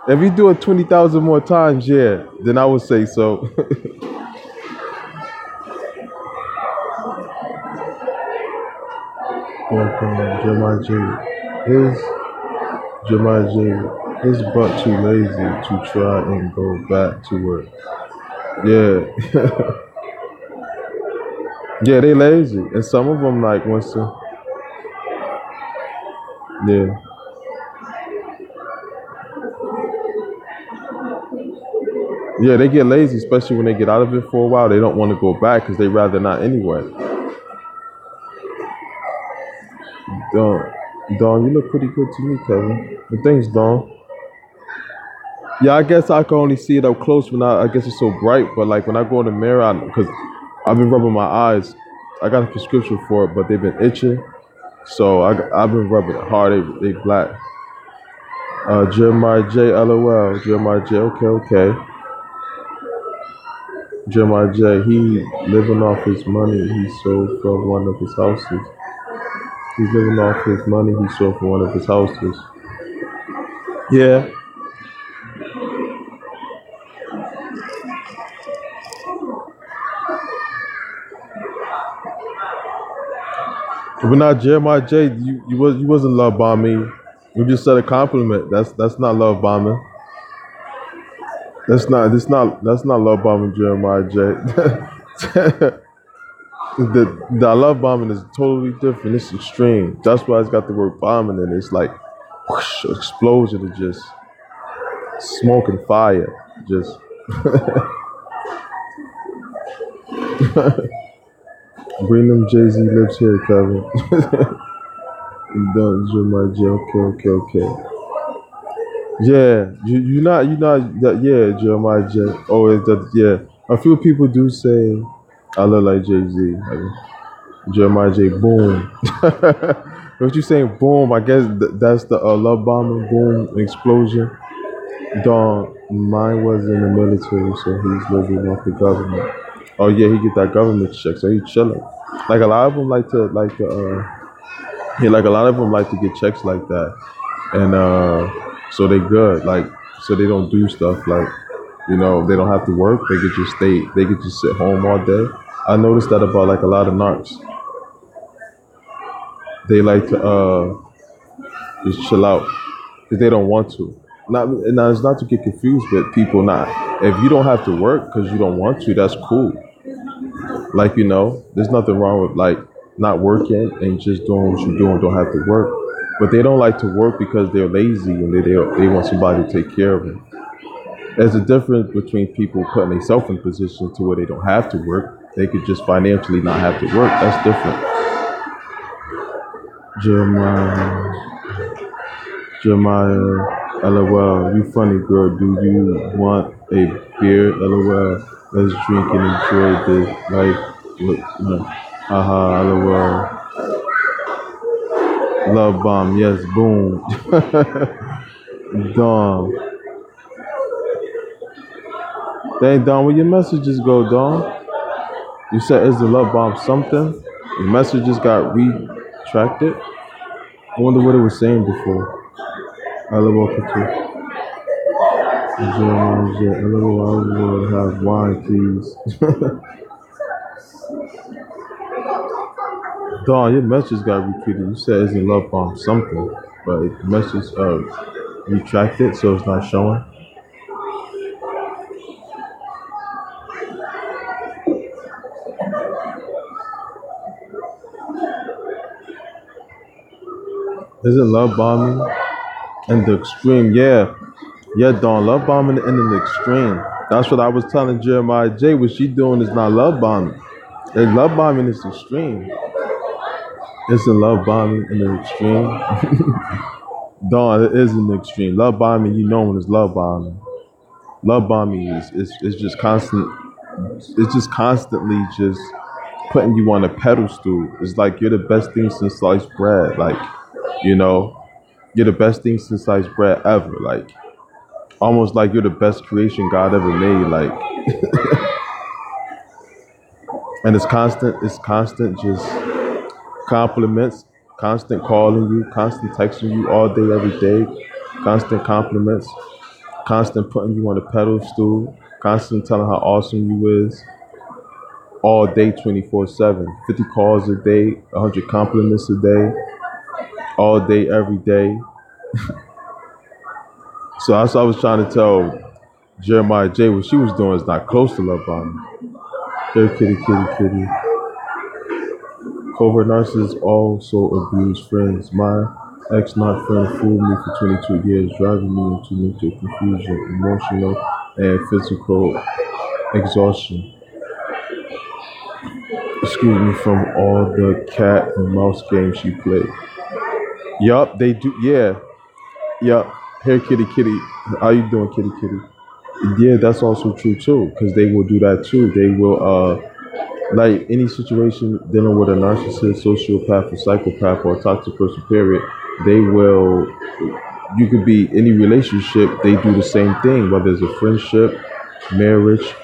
If you do it 20,000 more times, yeah, then I would say so. Welcome, Jeremiah J. Is Jeremiah J. His butt too lazy to try and go back to work? Yeah, yeah, they lazy, and some of them like wants to. Yeah, yeah, they get lazy, especially when they get out of it for a while. They don't want to go back because they rather not anyway. Dawn, Dawn, you look pretty good to me, Kevin. But thanks, Dawn. Yeah, I guess I can only see it up close when I guess it's so bright. But like when I go in the mirror, because I've been rubbing my eyes. I got a prescription for it, but they've been itching. So I've been rubbing it hard. They black. Jeremiah J. LOL. Jeremiah J. Okay, okay. Jeremiah J. He living off his money he sold from one of his houses. He's living off his money he sold from one of his houses. Yeah. But not Jeremiah J. You wasn't love bombing me. You just said a compliment. That's not love bombing. That's not love bombing, Jeremiah J. The love bombing is totally different. It's extreme. That's why it's got the word bombing in it. It's like whoosh, explosion of just smoke and fire. Just bring them Jay-Z lips here, Kevin. Done, Jeremiah J. Okay, okay, okay. Yeah, you not that. Yeah, Jeremiah J. Oh, it's that. Yeah, a few people do say I look like Jay Z. Jeremiah J. Boom. What you saying? Boom. I guess that's the love bombing. Boom explosion. Dawn. Mine was in the military, so he's living off the government. Oh yeah, he get that government check, so he chilling. Like a lot of them yeah, like a lot of them like to get checks like that, and so they good. Like so they don't do stuff like they don't have to work. They could just stay. They could just sit home all day. I noticed that about like a lot of narcs. They like to just chill out because they don't want to. Not now it's not to get confused, but people not. If you don't have to work because you don't want to, that's cool. Like there's nothing wrong with like not working and just doing what you do and don't have to work. But they don't like to work because they're lazy and they want somebody to take care of them. There's a difference between people putting themselves in positions to where they don't have to work. They could just financially not have to work. That's different. Jeremiah, Jeremiah, LOL. You funny girl. Do you want a beer? LOL. Let's drink and enjoy this life. Look, haha, LOL. Love bomb. Yes, boom. Dawn. Dang, Dawn, where your messages go, Dawn? You said, is the love bomb something? The messages got retracted? I wonder what it was saying before. I love all pictures. I will have wine, please. Dawn, your message got repeated. You said, isn't love bomb something? But the message retracted, so it's not showing. Isn't love bombing in the extreme? Yeah. Yeah, Dawn, love bombing in an extreme. That's what I was telling Jeremiah J. What she doing is not love bombing. And love bombing is extreme. It's a love bombing in an extreme. Dawn, it is an extreme. Love bombing, when it's love bombing. Love bombing is just constant. It's just constantly just putting you on a pedestal. It's like you're the best thing since sliced bread. Like, you're the best thing since sliced bread ever. Like, almost like you're the best creation God ever made. Like, and it's constant just compliments, constant calling you, constant texting you all day, every day, constant compliments, constant putting you on a pedestal, constant telling how awesome you is, all day, 24/7, 50 calls a day, 100 compliments a day, all day, every day. So that's what I was trying to tell Jeremiah J. What she was doing is not close to love bombing. Hey, kitty, kitty, kitty. Covert narcissists also abuse friends. My ex-not friend fooled me for 22 years, driving me into mental confusion, emotional and physical exhaustion. Excuse me, from all the cat and mouse games she played. Yup, they do. Yeah. Yup. Hey, kitty, kitty. How you doing, kitty, kitty? Yeah, that's also true too, because they will do that too. They will, like any situation dealing with a narcissist, sociopath, or psychopath, or a toxic person, period, they will, you could be any relationship, they do the same thing, whether it's a friendship, marriage,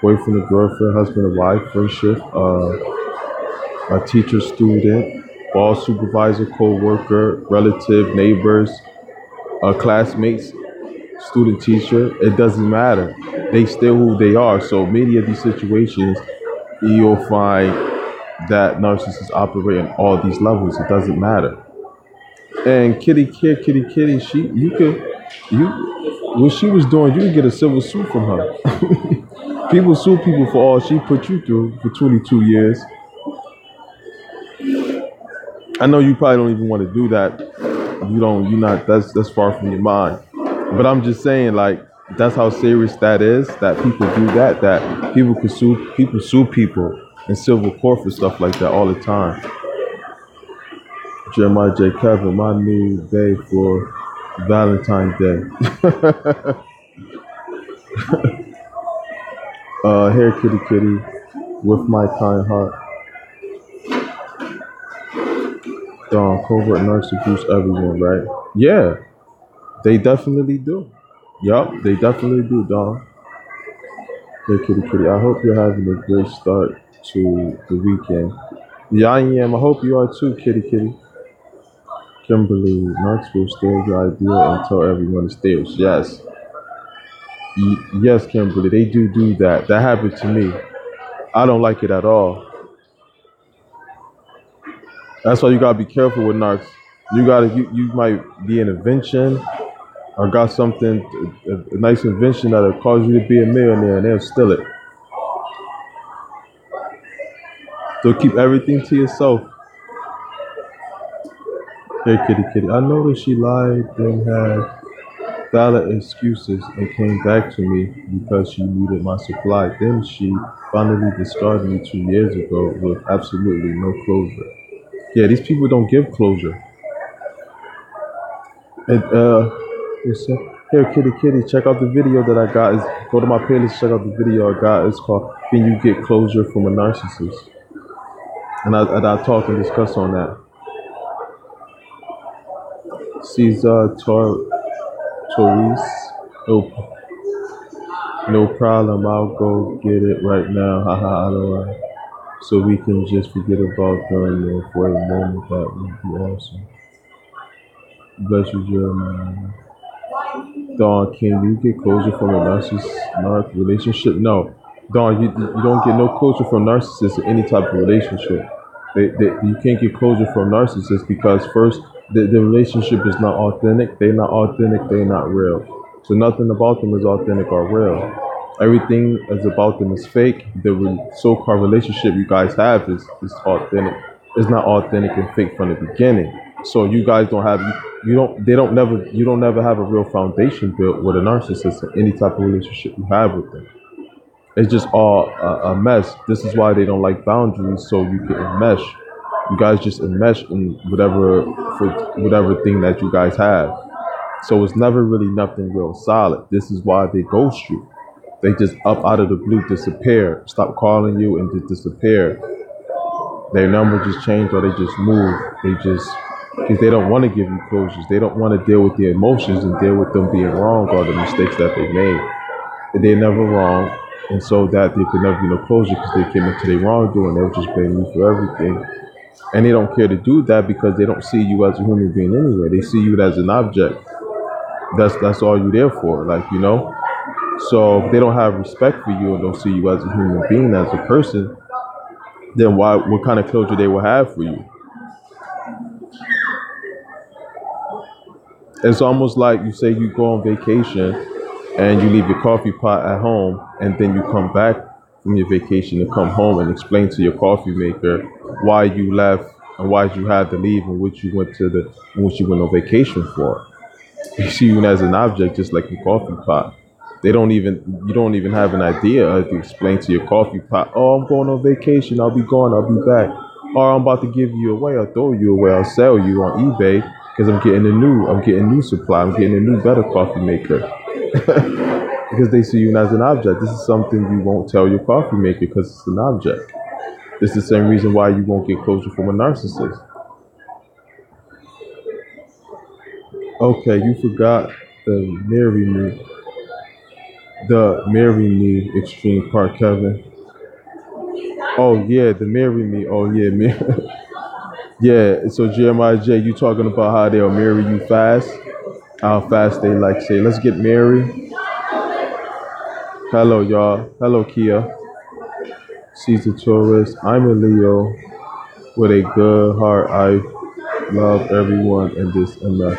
boyfriend or girlfriend, husband or wife, friendship, a teacher, student, boss, supervisor, co-worker, relative, neighbors, classmates, student, teacher, it doesn't matter. They still who they are. So many of these situations, you'll find that narcissists operate on all these levels. It doesn't matter. And kitty, kitty, kitty, what she was doing, you could get a civil suit from her. People sue people for all she put you through for 22 years. I know you probably don't even want to do that. You're not, that's far from your mind. But I'm just saying, like, that's how serious that is, that people do that people sue people in civil court for stuff like that all the time. Jeremiah J. Kevin, my new day for Valentine's Day. Here, kitty kitty, with my kind heart. Covert narcissist abuse everyone, right? Yeah, they definitely do. Yup, they definitely do, Don. Hey, kitty kitty, I hope you're having a great start to the weekend. Yeah, I am. I hope you are too, kitty kitty. Kimberly, Knox will steal your idea and tell everyone to steal. Yes. Yes, Kimberly, they do that. That happened to me. I don't like it at all. That's why you gotta be careful with narcs. You might be an invention or got something, a nice invention that'll cause you to be a millionaire, and they'll steal it. So keep everything to yourself. Hey, kitty kitty. I noticed she lied and had valid excuses and came back to me because she needed my supply. Then she finally discarded me 2 years ago with absolutely no closure. Yeah, these people don't give closure. And here, kitty kitty, check out the video that I got. Go to my playlist, check out the video I got. It's called "Can You Get Closure from a Narcissist?" And I talk and discuss on that. Caesar Torres. No problem. I'll go get it right now. Haha, otherwise. So we can just forget about them and for a moment. That would be awesome. Bless you, Jeremiah. Dawn, can you get closure from a narc relationship? No. Dawn, you don't get no closure from narcissists in any type of relationship. You can't get closure from narcissists because first, the relationship is not authentic. They're not authentic. They're not real. So nothing about them is authentic or real. Everything is about them is fake. The so-called relationship you guys have is authentic. It's not authentic and fake from the beginning. So you guys don't have you don't never have a real foundation built with a narcissist in any type of relationship you have with them. It's just all a mess. This is why they don't like boundaries, so you can enmesh. You guys just enmesh in whatever thing that you guys have. So it's never really nothing real solid. This is why they ghost you. They just up out of the blue disappear, stop calling you and just disappear. Their number just changed or they just move. Because they don't want to give you closures. They don't want to deal with the emotions and deal with them being wrong or the mistakes that they made. And they're never wrong. And so that there could never be no closure because they came into their wrongdoing. They'll just blame you for everything. And they don't care to do that because they don't see you as a human being anyway. They see you as an object. That's all you're there for, So if they don't have respect for you and don't see you as a human being, as a person, then what kind of closure they will have for you? It's almost like you say you go on vacation and you leave your coffee pot at home, and then you come back from your vacation and come home and explain to your coffee maker why you left and why you had to leave and what you went on vacation for. They see you as an object, just like your coffee pot. You don't even have an idea to explain to your coffee pot, oh, I'm going on vacation, I'll be gone, I'll be back. Or I'm about to give you away, I'll throw you away, I'll sell you on eBay because I'm getting new supply, I'm getting a new better coffee maker. Because they see you as an object. This is something you won't tell your coffee maker because it's an object. It's the same reason why you won't get closure from a narcissist. Okay, you forgot the marry me extreme part, Kevin. Oh yeah, the marry me. Oh yeah, man. Yeah. So Jeremiah J, you talking about how they'll marry you fast? How fast they say, let's get married. Hello, y'all. Hello, Kia. Caesar Torres. I'm a Leo with a good heart. I love everyone in this MF.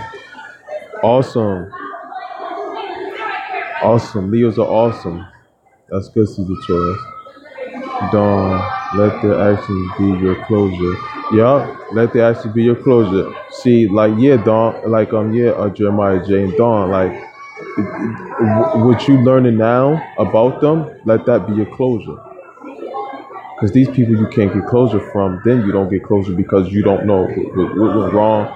Awesome. Awesome. Leos are awesome. That's good, Caesar Torres. Dawn, let their actions be your closure. Yeah, let their actions be your closure. See, Dawn, Jeremiah J and Dawn, what you learning now about them, let that be your closure. Because these people you can't get closure from, then you don't get closure because you don't know what was wrong,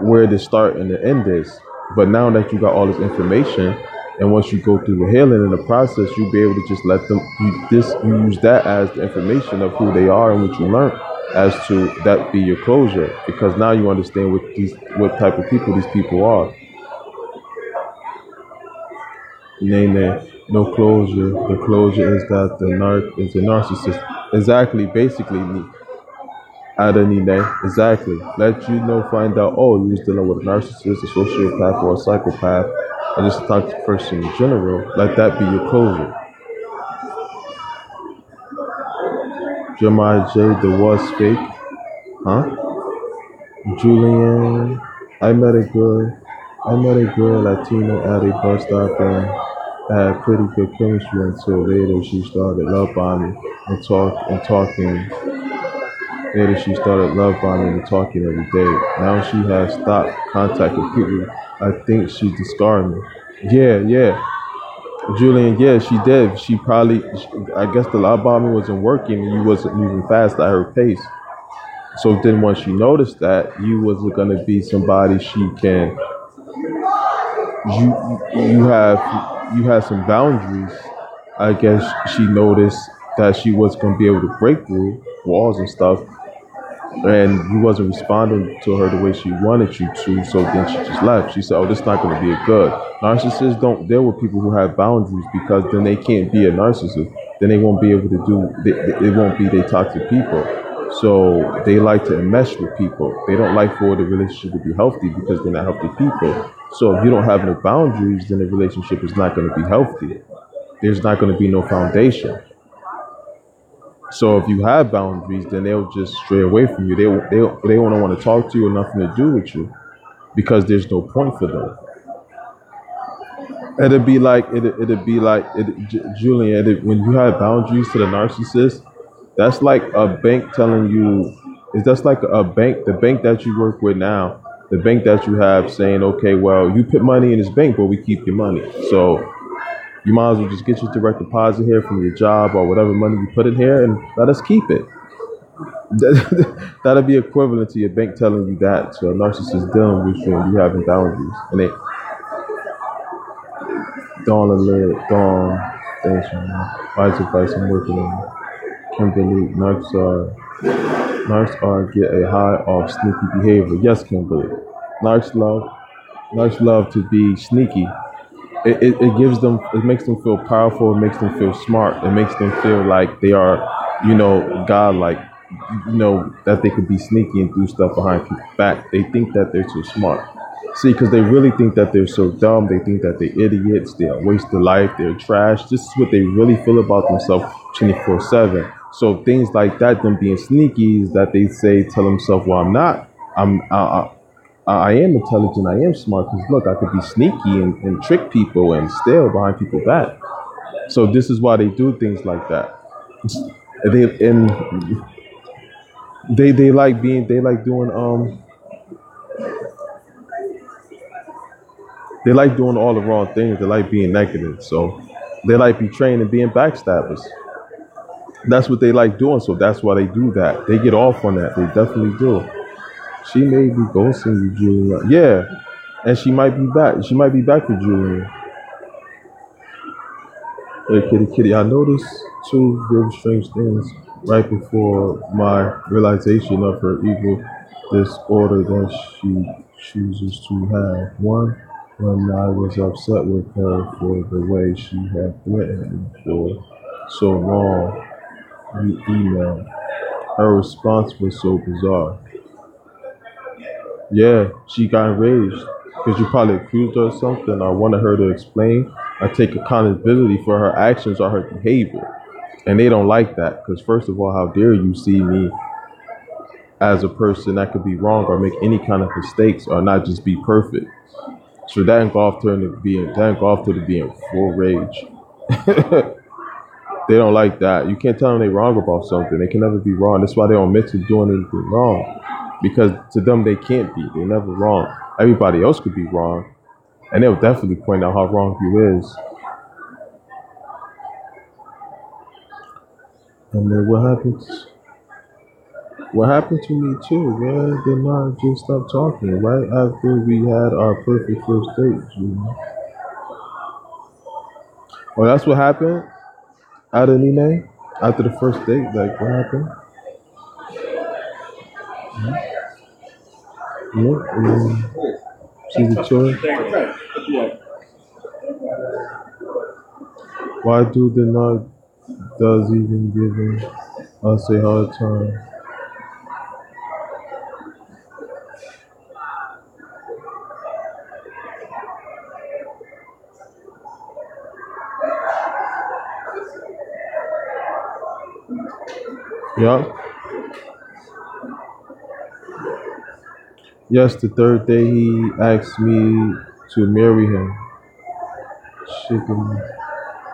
where the start and the end is. But now that you got all this information, and once you go through the healing in the process, you'll be able to just let them. You use that as the information of who they are and what you learned, as to that be your closure. Because now you understand what type of people these people are. Name that no closure. The closure is that is a narcissist. Exactly. Basically, Adenine, exactly. Let you know, find out, oh, you was dealing with a narcissist, a sociopath, or a psychopath, or just a toxic person in general. Let that be your closure. Jeremiah J, the was fake. Huh? Julian, I met a girl. I met a girl, Latino, at a bus stop and had pretty good chemistry until later she started love bombing and talking. Later, she started love bombing and talking every day. Now she has stopped contact with people. I think she discarded me. Yeah, yeah. Julian, yeah, she did. She probably, I guess the love bombing wasn't working and you wasn't moving fast at her pace. So then once she noticed that, you wasn't going to be somebody she can, you have some boundaries. I guess she noticed that she was going to be able to break through walls and stuff, and you wasn't responding to her the way she wanted you to, so then she just left. She said, oh, this is not going to be a good. Narcissists don't deal with people who have boundaries, because then they can't be a narcissist. Then they won't be able to they won't be they toxic people. So they like to enmesh with people. They don't like for the relationship to be healthy because they're not healthy people. So if you don't have no boundaries, then the relationship is not going to be healthy. There's not going to be no foundation. So if you have boundaries, then they'll just stray away from you. They won't want to talk to you or nothing to do with you, because there's no point for them. Julian. When you have boundaries to the narcissist, that's like a bank telling you. That's like a bank, the bank that you work with now, the bank that you have saying, okay, well, you put money in this bank, but we keep your money. So you might as well just get your direct deposit here from your job or whatever money you put in here, and let us keep it. That'll be equivalent to your bank telling you that. So a narcissist dealing with you and you having boundaries. And they Dawn, thanks, man. Wise advice, I'm working on. Kimberly, narcs are get a high off sneaky behavior. Yes, Kimberly. Narcs love to be sneaky. It gives them, it makes them feel powerful, it makes them feel smart, it makes them feel like they are, godlike, that they could be sneaky and do stuff behind people's back. They think that they're too smart. See, because they really think that they're so dumb. They think that they're idiots, they're a waste of life, they're trash. This is what they really feel about themselves 24/7. So things like that, them being sneaky, is that they tell themselves, well, I'm not. I am intelligent. I am smart. Because look, I could be sneaky and trick people and steal behind people's back. So this is why they do things like that. They like doing all the wrong things. They like being negative. So they like betraying and being backstabbers. That's what they like doing. So that's why they do that. They get off on that. They definitely do. She may be ghosting you, Julian. Yeah. And she might be back. She might be back with Julian. Hey, kitty. I noticed two very strange things right before my realization of her evil disorder that she chooses to have. One, when I was upset with her for the way she had threatened me for so long, we emailed. Her response was so bizarre. Yeah, she got enraged because you probably accused her of something or wanted her to explain or take accountability for her actions or her behavior. And they don't like that because, first of all, how dare you see me as a person that could be wrong or make any kind of mistakes or not just be perfect. So that engulfed her to be in full rage. They don't like that. You can't tell them they're wrong about something. They can never be wrong. That's why they don't admit to doing anything wrong. Because to them, they can't be. They're never wrong. Everybody else could be wrong. And they'll definitely point out how wrong you is. And then what happened to me too? Why did not just stop talking right after we had our perfect first date? Oh, that's what happened at Nine after the first date. Like what happened? Yeah, see the choice. Why do the not does even giving us a hard time? Yup. Yes, the third day he asked me to marry him. Chicken.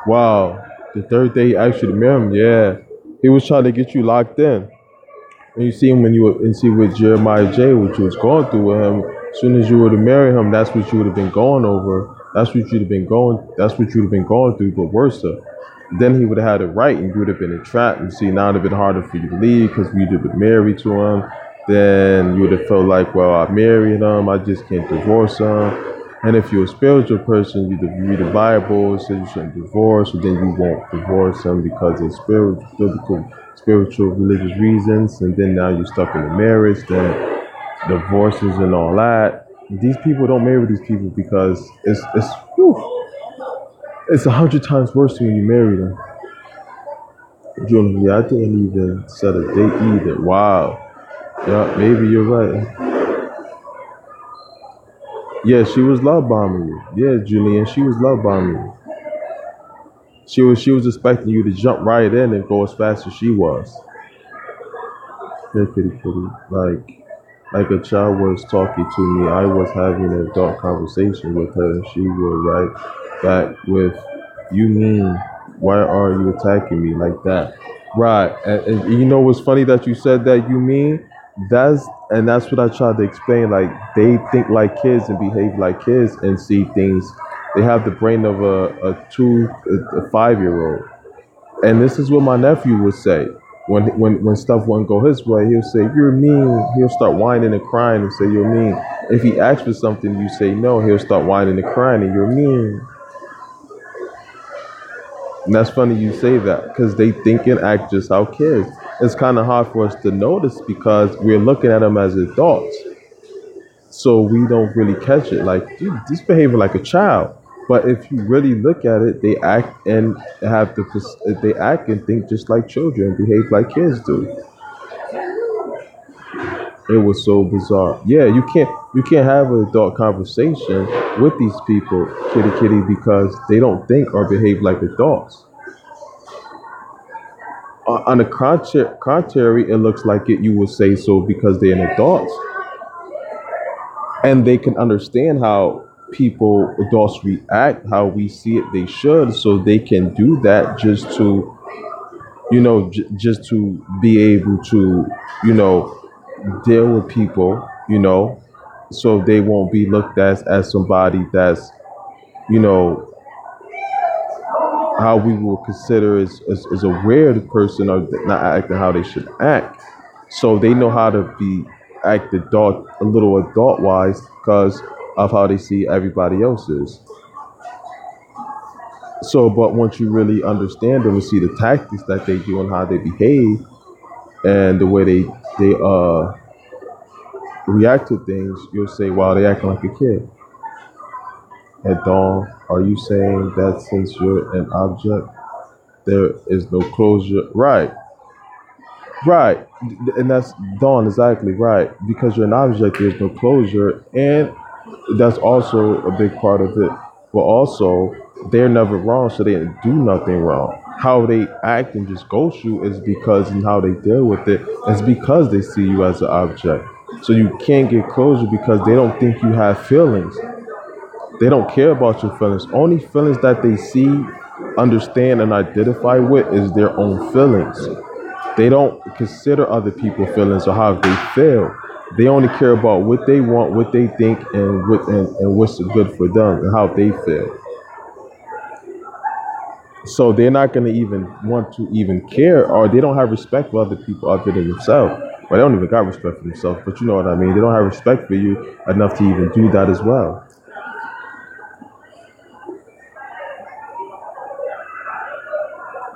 Wow. The third day he asked you to marry him. Yeah. He was trying to get you locked in. And you see him when you were and see with Jeremiah J, what you was going through with him. As soon as you were to marry him, that's what you would have been going over. That's what you'd have been going. That's what you'd have been going through, but worse. Then he would have had it right, and you would have been entrapped. And see, now it'd have been harder for you to leave because you'd have been married to him. Then you would have felt like, well, I married him. I just can't divorce him. And if you're a spiritual person, you read the Bible, it says you shouldn't divorce, so then you won't divorce him because of spiritual, religious reasons. And then now you're stuck in a marriage, then divorces and all that. These people don't marry these people because it's 100 times worse when you marry them. Julie, I didn't even set a date either. Wow. Yeah, maybe you're right. Yeah, she was love bombing you. Yeah, Julian, she was love bombing you. She was expecting you to jump right in and go as fast as she was. Yeah, kitty kitty. Like a child was talking to me. I was having an adult conversation with her and she would write back with, you mean, why are you attacking me like that? Right. And you know what's funny that you said that, you mean? That's what I tried to explain. Like they think like kids and behave like kids and see things. They have the brain of a 5-year old. And this is what my nephew would say when stuff wouldn't go his way. He'll say, "You're mean." He'll start whining and crying and say, "You're mean." If he asks for something, you say no. He'll start whining and crying, and you're mean. And that's funny you say that because they think and act just how kids. It's kind of hard for us to notice because we're looking at them as adults, so we don't really catch it. Like, dude, he's behaving like a child. But if you really look at it, they act and they act and think just like children, behave like kids do. It was so bizarre. Yeah, you can't have an adult conversation with these people, kitty kitty, because they don't think or behave like adults. On the contrary, it looks like it. You would say so because they're an adult and they can understand how people adults react, how we see it. They should, so they can do that just to just to be able to you know deal with people, so they won't be looked at as somebody that's, you know, how we will consider as a weird person or not acting how they should act. So they know how to be act adult, a little adult wise because of how they see everybody else's. So, but once you really understand them and see the tactics that they do and how they behave and the way they react to things, you'll say, "Wow, they acting like a kid." At dawn, are you saying that since you're an object, there is no closure? Right, right. And that's dawn, exactly right. Because you're an object, there's no closure. And that's also a big part of it. But also, they're never wrong, so they didn't do nothing wrong. How they act and just ghost you is because and how they deal with it is because they see you as an object. So you can't get closure because they don't think you have feelings. They don't care about your feelings. Only feelings that they see, understand, and identify with is their own feelings. They don't consider other people's feelings or how they feel. They only care about what they want, what they think, and what's good for them and how they feel. So they're not going to even want to even care, or they don't have respect for other people other than themselves. Well, they don't even got respect for themselves, but you know what I mean. They don't have respect for you enough to even do that as well.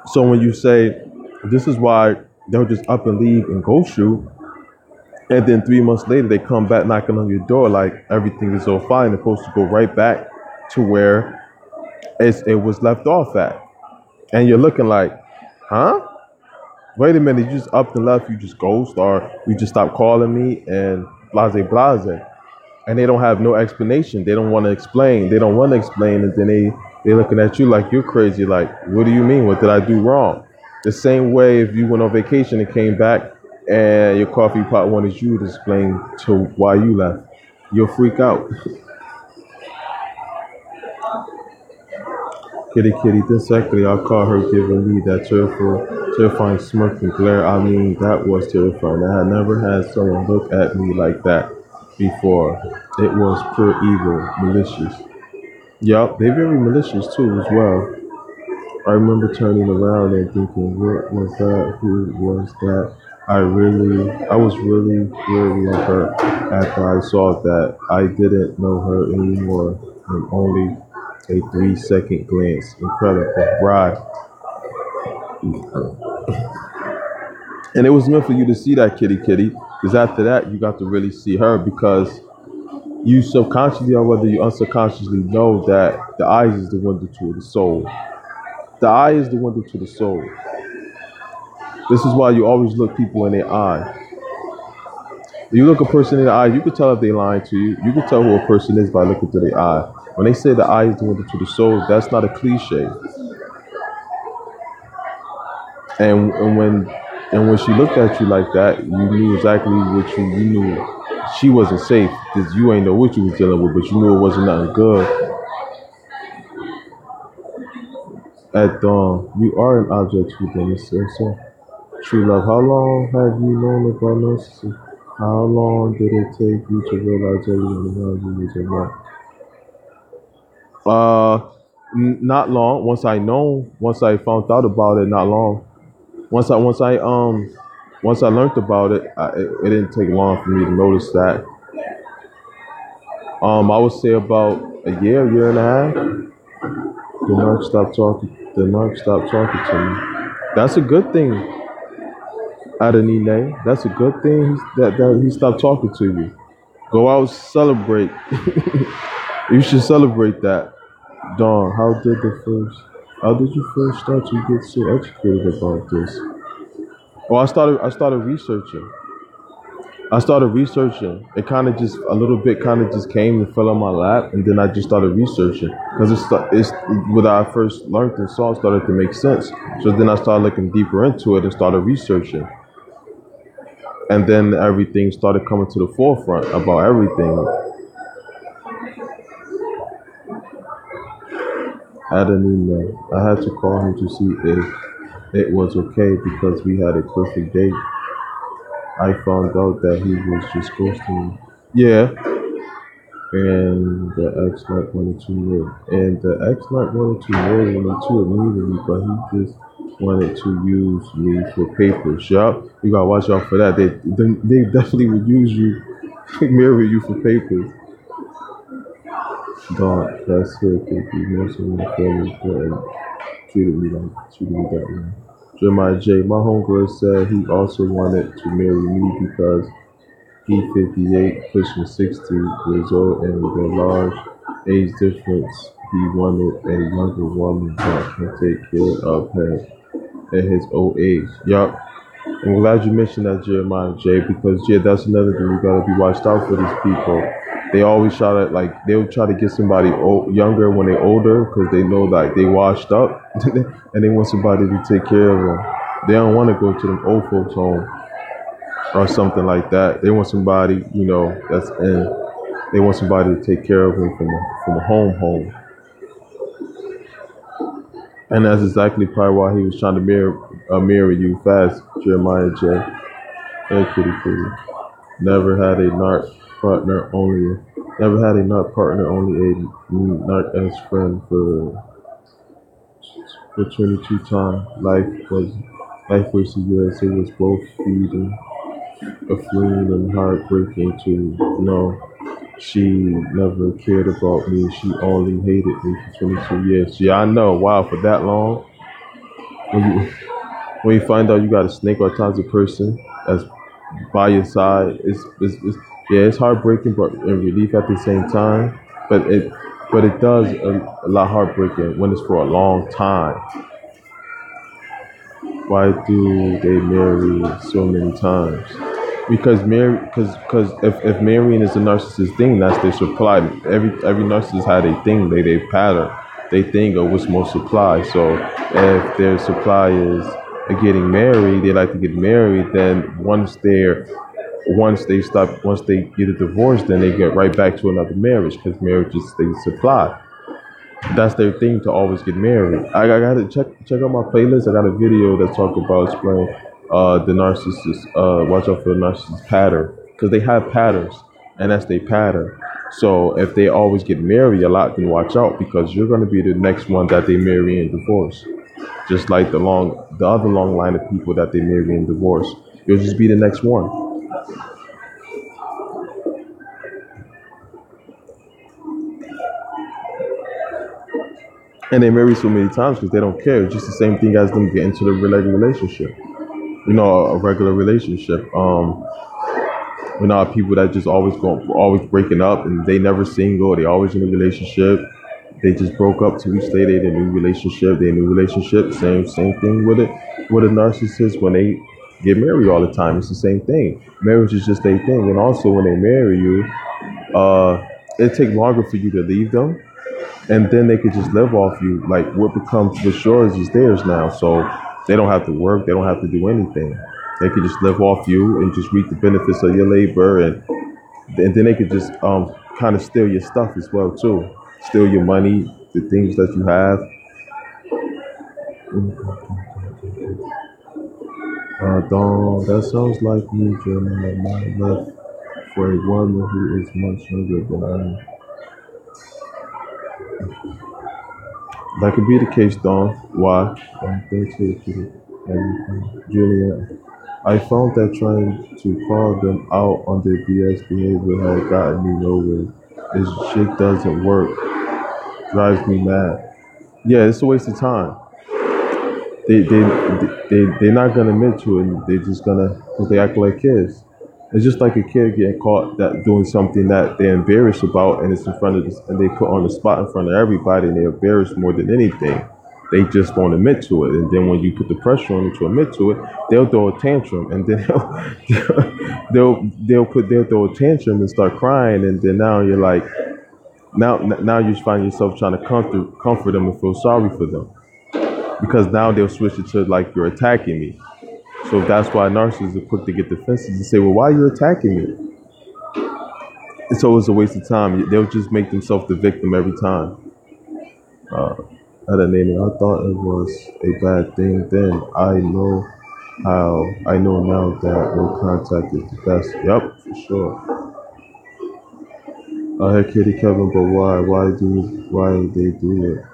So when you say this is why they'll just up and leave and ghost you, and then 3 months later they come back knocking on your door like everything is all fine, they're supposed to go right back to where it was left off at, and you're looking like, huh? Wait a minute, you just up and left, you just ghost, or you just stopped calling me and blase blase. And they don't have no explanation. They don't want to explain. They don't want to explain, and then they looking at you like you're crazy. Like, what do you mean? What did I do wrong? The same way if you went on vacation and came back, and your coffee pot wanted you to explain to why you left, you'll freak out. Kitty, kitty, this secondly, I caught her giving me that terrifying smirk and glare. I mean, that was terrifying. I had never had someone look at me like that before. It was pure evil, malicious. Yup, they're very malicious too as well. I remember turning around and thinking, what was that? Who was that? I was really weary of her after I saw that. I didn't know her anymore in only a 3 second glance. Incredible. Right. And it was meant for you to see that, kitty kitty, because after that you got to really see her, because you subconsciously or whether you unsubconsciously know that the eyes is the window to the soul. The eye is the window to the soul. This is why you always look people in their eye. You look a person in the eye, you can tell if they're lying to you. You can tell who a person is by looking through their eye. When they say the eye is the window to the soul, that's not a cliche. And when she looked at you like that, you knew exactly what you knew. She wasn't safe because you ain't know what you was dealing with, but you knew it wasn't nothing good. At dawn, you are an object to them. It says so. True love. How long have you known about narcissism? How long did it take you to realize everyone around you was a lot? Not long. Once I found out about it, not long. Once I learned about it, it didn't take long for me to notice that. I would say about a year and a half. The narc stopped talking to me. That's a good thing, Adenine. That's a good thing that he stopped talking to you. Go out, celebrate. You should celebrate that. Dawn, how did you first start to get so educated about this? Well, I started researching. It kind of just a little bit kind of just came and fell on my lap, and then I just started researching because it's what I first learned and saw started to make sense. So then I started looking deeper into it and started researching, and then everything started coming to the forefront about everything. I didn't know. I had to call him to see if it was okay because we had a perfect date. I found out that he was just ghosting me. Yeah, and the ex not wanted to marry. And the ex not wanted to marry me too immediately, but he just wanted to use me for papers. Yup, you gotta watch out for that. They definitely would use you, marry you for papers. Dog, that's it. If you know someone family and treated me that way. Jeremiah J. My homegirl said he also wanted to marry me because he 58, pushing 60 years old, and with a large age difference, he wanted a younger woman that can take care of him at his old age. Yup. I'm glad you mentioned that, Jeremiah J, because yeah, that's another thing. You gotta be watched out for these people. They always try to they'll try to get somebody younger when they're older because they know like they washed up and they want somebody to take care of them. They don't want to go to them old folks home or something like that. They want somebody, that's in. They want somebody to take care of them from a home. And that's exactly probably why he was trying to marry you fast, Jeremiah J. Hey, kitty, kitty. Never had a narc partner, only never had a narc partner, only a narc as friend for for 22 times. Life wasted years. It was both feeding, affluent and heartbreaking to know she never cared about me. She only hated me for 22 years. Yeah, I know. Wow, for that long. When you when you find out you got a snake or toxic person that's by your side, it's yeah, it's heartbreaking, but and relief at the same time. But it does a lot heartbreaking when it's for a long time. Why do they marry so many times? Because if marrying is a narcissist thing, that's their supply. Every narcissist had a thing, they pattern, they think of what's most supply. So if their supply is getting married, they like to get married. Then once they get a divorce, then they get right back to another marriage because marriage is the supply. That's their thing to always get married. I gotta check out my playlist. I got a video that talk about explain the narcissist. Watch out for the narcissist pattern because they have patterns, and that's their pattern. So if they always get married a lot, then watch out because you're gonna be the next one that they marry and divorce. Just like the other long line of people that they marry and divorce, you'll just be the next one. And they marry so many times because they don't care. It's just the same thing as them getting to the regular relationship. A regular relationship. People that just always breaking up, and they never single. They always in a relationship. They just broke up 2 weeks later. They new relationship. They new relationship. Same thing with it. With a narcissist, when they get married all the time, it's the same thing. Marriage is just a thing, and also when they marry you, it take longer for you to leave them, and then they could just live off you. Like what's yours is theirs now. So they don't have to work. They don't have to do anything. They could just live off you and just reap the benefits of your labor, and then they could just kind of steal your stuff as well too. Steal your money, the things that you have. Dawn, that sounds like me dreaming of my left for a woman who is much younger than I am. That could be the case, Dawn. Why? Thanks for everything. Juliet, I found that trying to call them out on their BS behavior had gotten me nowhere. This shit doesn't work. Drives me mad. Yeah, it's a waste of time. They're not gonna admit to it. And they're just gonna because they act like kids. It's just like a kid getting caught that doing something that they're embarrassed about, and it's in front of this, and they put on the spot in front of everybody, and they're embarrassed more than anything. They just won't admit to it, and then when you put the pressure on them to admit to it, they'll throw a tantrum, and then they'll throw a tantrum and start crying, and then now you're like now you find yourself trying to comfort them and feel sorry for them because now they'll switch it to like you're attacking me. So that's why narcissists are quick to get defensive and say, "Well, why are you attacking me?" It's always a waste of time. They'll just make themselves the victim every time. Uh, at a name, I thought it was a bad thing. Then I know now that no contact is the best. Yep, for sure. I had Kitty Kevin, but why? Why they do it?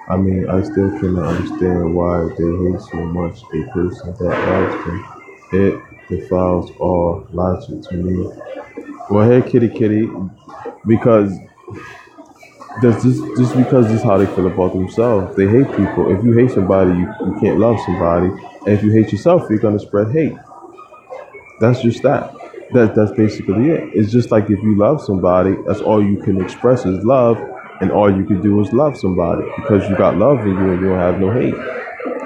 I mean, I still cannot understand why they hate so much a person that loves them. It defiles all logic to me. Well, hey, kitty, because just because this is how they feel about themselves. They hate people. If you hate somebody, you can't love somebody. And if you hate yourself, you're gonna spread hate. That's just that. That's basically it. It's just like if you love somebody, that's all you can express is love, and all you can do is love somebody because you got love in you and you don't have no hate.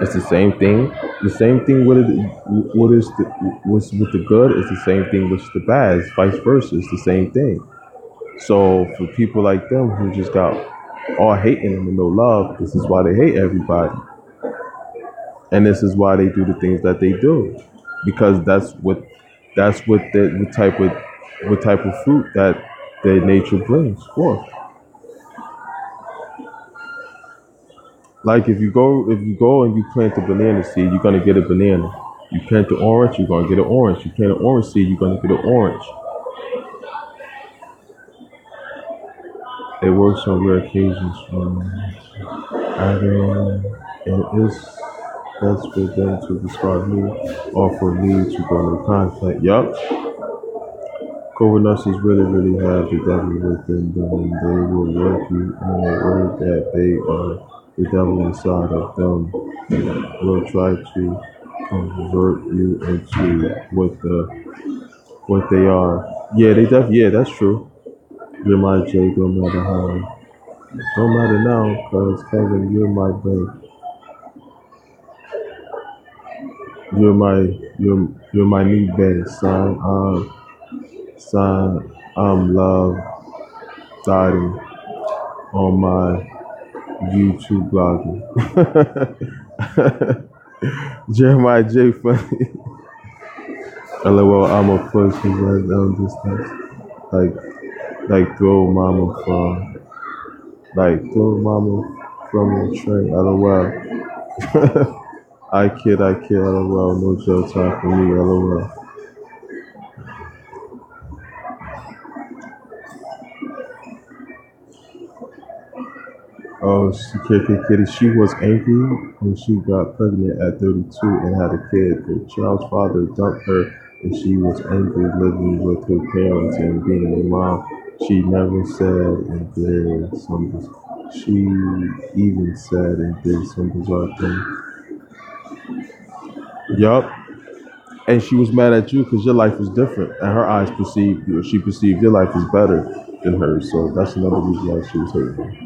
It's the same thing. The same thing with it. What's with the good is the same thing with the bad. It's vice versa. It's the same thing. So for people like them who just got all hate in them and no love, this is why they hate everybody, and this is why they do the things that they do, because that's what type of fruit that their nature brings forth. Like if you go and you plant a banana seed, you're gonna get a banana. You plant the orange, you're gonna get an orange. You plant an orange seed, you're gonna get an orange. It works on rare occasions. I don't. And it's best for them to discard me or for me to go into contact. Yup. Covert narcissists really have the devil within them, and they will work you in a way that they are the devil inside of them. Will try to convert you into what they are. Yeah, yeah, that's true. You're my J, don't matter how. Don't matter now, cause Kevin, you're my babe. You're my new babe, son. I'm love dotting on my YouTube blogging. Jeremiah J funny. LOL, I'm a push his right down distance. Like throw mama from the train. LOL. I kid, LOL. No jail time for me, LOL. Oh, kitty. She was angry when she got pregnant at 32 and had a kid. The child's father dumped her, and she was angry living with her parents and being a mom. She never said and did some. She even said and did some bizarre thing. Yup. And she was mad at you because your life was different, and her eyes perceived you. She perceived your life was better than hers. So that's another reason why she was hating.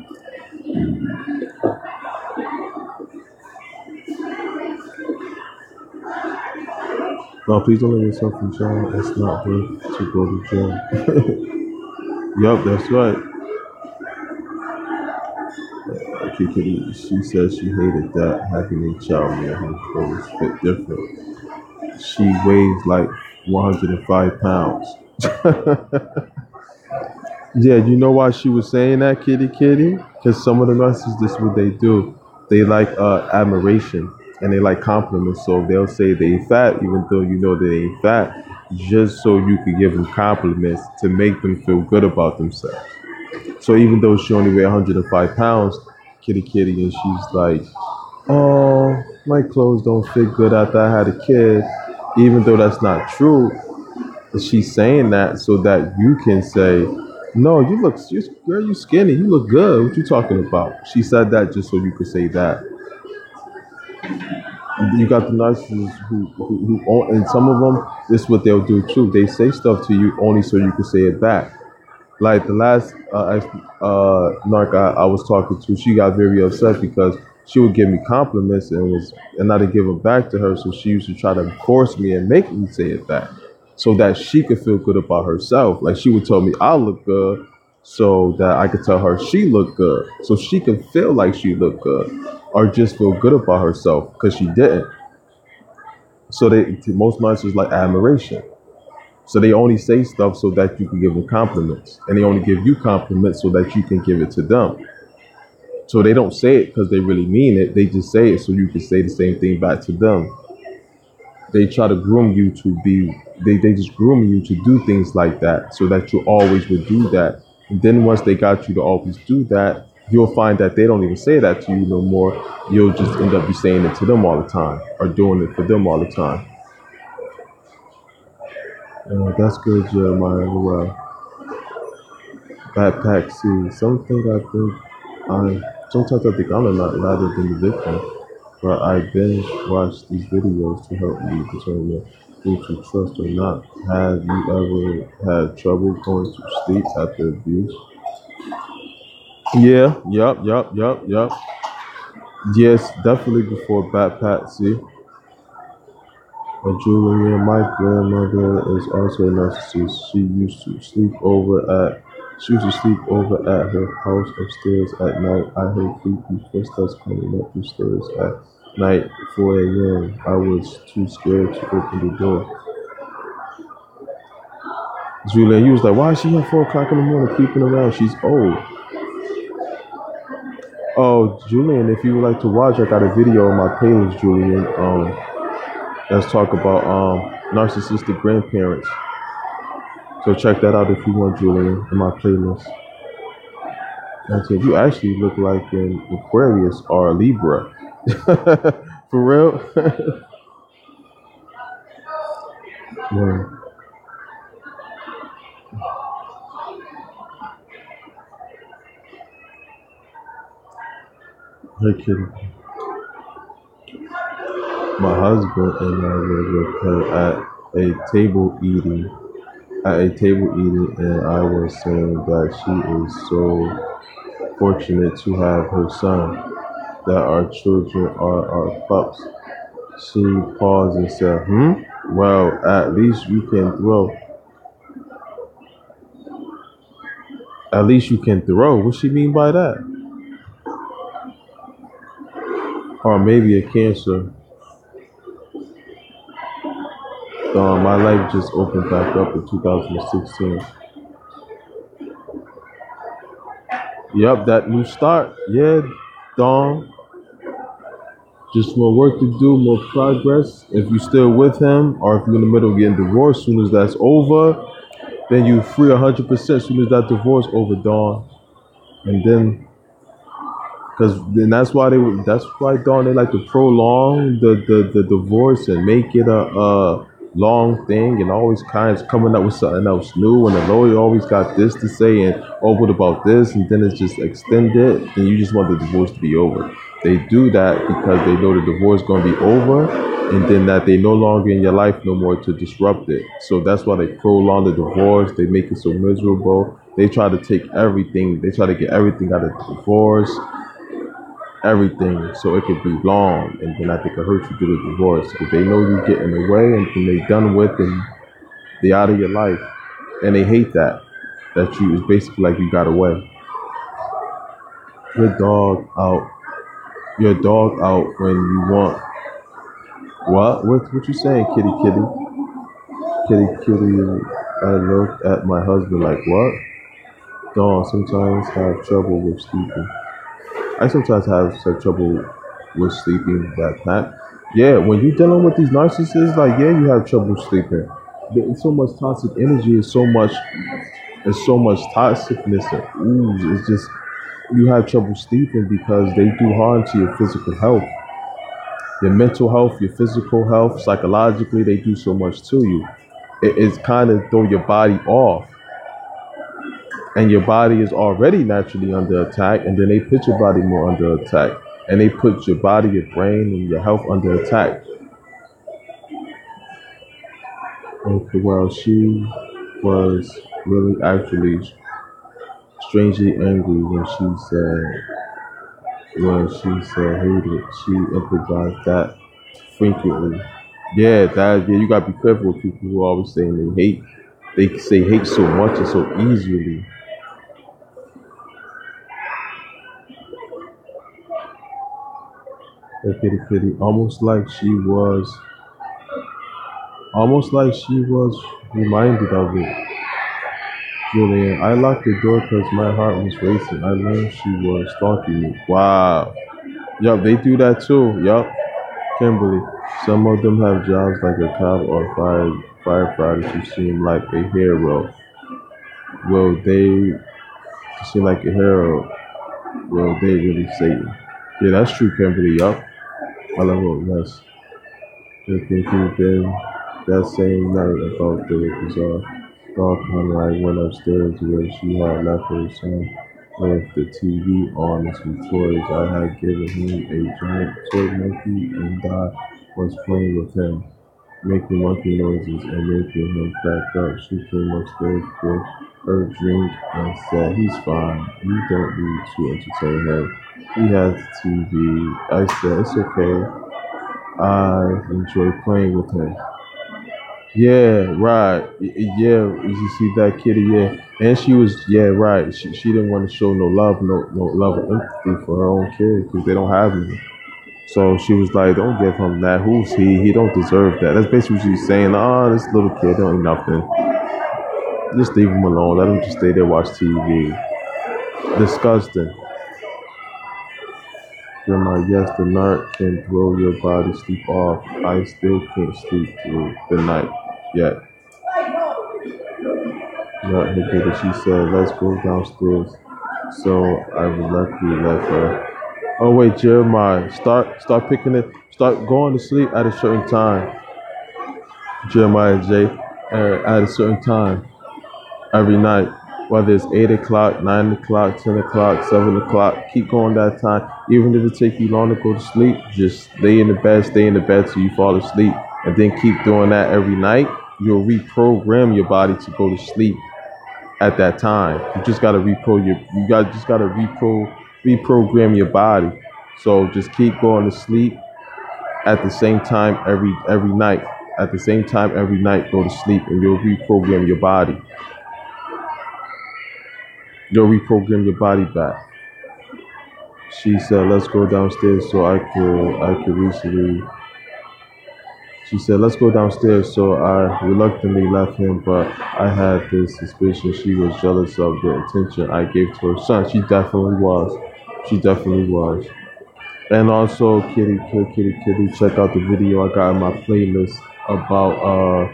No, please don't let yourself in jail. It's not worth to go to jail. Yup, that's right. She said she hated that having a child made her clothes fit different. She weighs like 105 pounds. Yeah, you know why she was saying that, kitty? Because some of the narcissists, this is what they do. They like admiration and they like compliments. So they'll say they fat, even though you know they ain't fat, just so you could give them compliments to make them feel good about themselves. So even though she only weighed 105 pounds, kitty, and she's like, oh, my clothes don't fit good after I had a kid, even though that's not true, she's saying that so that you can say, no, girl, you skinny, you look good. What you talking about? She said that just so you could say that. You got the narcissists and some of them, this is what they'll do too. They say stuff to you only so you can say it back. Like the last narc I was talking to, she got very upset because she would give me compliments and I didn't give them back to her. So she used to try to force me and make me say it back, so that she could feel good about herself. Like she would tell me I look good, so that I could tell her she looked good, so she could feel like she looked good, or just feel good about herself because she didn't. So most narcissists like admiration. So they only say stuff so that you can give them compliments. And they only give you compliments so that you can give it to them. So they don't say it because they really mean it. They just say it so you can say the same thing back to them. They try to groom you to be, they just groom you to do things like that so that you always would do that. And then once they got you to always do that, you'll find that they don't even say that to you no more. You'll just end up be saying it to them all the time or doing it for them all the time. That's good, Jeremiah. Well, backpack see. Sometimes I think I'm a lot rather than the victim, but I binge watch these videos to help me determine who to trust or not. Have you ever had trouble going to sleep after abuse? Yeah, yup. Yes, definitely before backpack see. Julian, my grandmother is also a narcissist. She used to sleep over at her house upstairs at night. I heard creepy footsteps coming up the stairs at night, 4 a.m. I was too scared to open the door. Julian, you was like, why is she at 4 o'clock in the morning creeping around? She's old. Oh, Julian, if you would like to watch, I got a video on my page, Julian. Let's talk about narcissistic grandparents. So check that out if you want, Julian, in my playlist. And so you actually look like an Aquarius or a Libra. For real? Yeah. Hey, kitty. My husband and I were at a table eating, and I was saying that she is so fortunate to have her son, that our children are our pups. She paused and said, "Hmm? Well, at least you can throw. At least you can throw." What she mean by that? Or maybe a cancer. My life just opened back up in 2016. Yep, that new start. Yeah, Dawn. Just more work to do, more progress. If you're still with him, or if you're in the middle of getting divorced, soon as that's over, then you free 100% soon as that divorce over, Dawn. And then, because then that's why, Dawn, they like to prolong the divorce and make it a long thing, and always kinds coming up with something else new. And the lawyer always got this to say, and oh, what about this? And then it's just extended, and you just want the divorce to be over. They do that because they know the divorce is going to be over, and then that they no longer in your life no more to disrupt it. So that's why they prolong the divorce. They make it so miserable. They try to take everything. They try to get everything out of the divorce, everything, so it could be long, and then I think it hurt you through the divorce because they know you get in the way, and then they done with, and they out of your life, and they hate that you is basically like you got away. Your dog out. Your dog out when you want. What you saying, kitty kitty? Kitty kitty. I look at my husband like what? Dog sometimes have trouble with sleeping. I sometimes have some trouble with sleeping that night. Yeah, when you're dealing with these narcissists, like yeah, you have trouble sleeping. It's so much toxic energy, it's so much toxicness and ooh, it's just you have trouble sleeping because they do harm to your physical health, your mental health, your physical health, psychologically. They do so much to you. It's kind of throw your body off, and your body is already naturally under attack, and then they put your body more under attack, and they put your body, your brain, and your health under attack. Okay, well, she was really actually strangely angry when she said hated. She emphasized that frequently. Yeah, you gotta be careful with people who are always saying they hate. They say hate so much and so easily. That kitty kitty, almost like she was reminded of it. Julian, I locked the door because my heart was racing. I learned she was stalking me. Wow. Yup, they do that too. Yup. Kimberly. Some of them have jobs like a cop or firefighter who seem like a hero. Will they seem like a hero? Will they really Satan? Yeah, that's true, Kimberly. Yup. I love it. Yes. They think then that same night about the bizarre dog Conrad went upstairs where she had left her son with the TV on and some toys. I had given him a giant toy monkey, and I was playing with him, making monkey noises and making him crack up. She came upstairs with her drink and said, "He's fine. You don't need to entertain him. He has TV." I said, "It's okay. I enjoy playing with him." Yeah, right. Yeah, you see that kitty? Yeah, and she was yeah, right. She didn't want to show no love or empathy for her own kids because they don't have any. So she was like, "Don't give him that. Who's he? He don't deserve that." That's basically what she's saying. Oh, this little kid don't eat nothing. Just leave him alone. Let him just stay there watch TV. Disgusting. Grandma, yes, the narc can throw your body sleep off. I still can't sleep through the night yet. Not her, she said, "Let's go downstairs." So I reluctantly left her. Oh wait, Jeremiah. Start picking it. Start going to sleep at a certain time. Jeremiah J. At a certain time every night. Whether it's 8 o'clock, 9 o'clock, 10 o'clock, 7 o'clock, keep going that time. Even if it takes you long to go to sleep, just stay in the bed till you fall asleep, and then keep doing that every night. You'll reprogram your body to go to sleep at that time. You just gotta reprogram your body. So just keep going to sleep at the same time every night. At the same time every night, go to sleep, and reprogram your body. You'll reprogram your body back. She said, "Let's go downstairs so I could recently." She said, "Let's go downstairs." So I reluctantly left him, but I had this suspicion she was jealous of the attention I gave to her son. She definitely was. She definitely was. And also, kitty, check out the video I got in my playlist about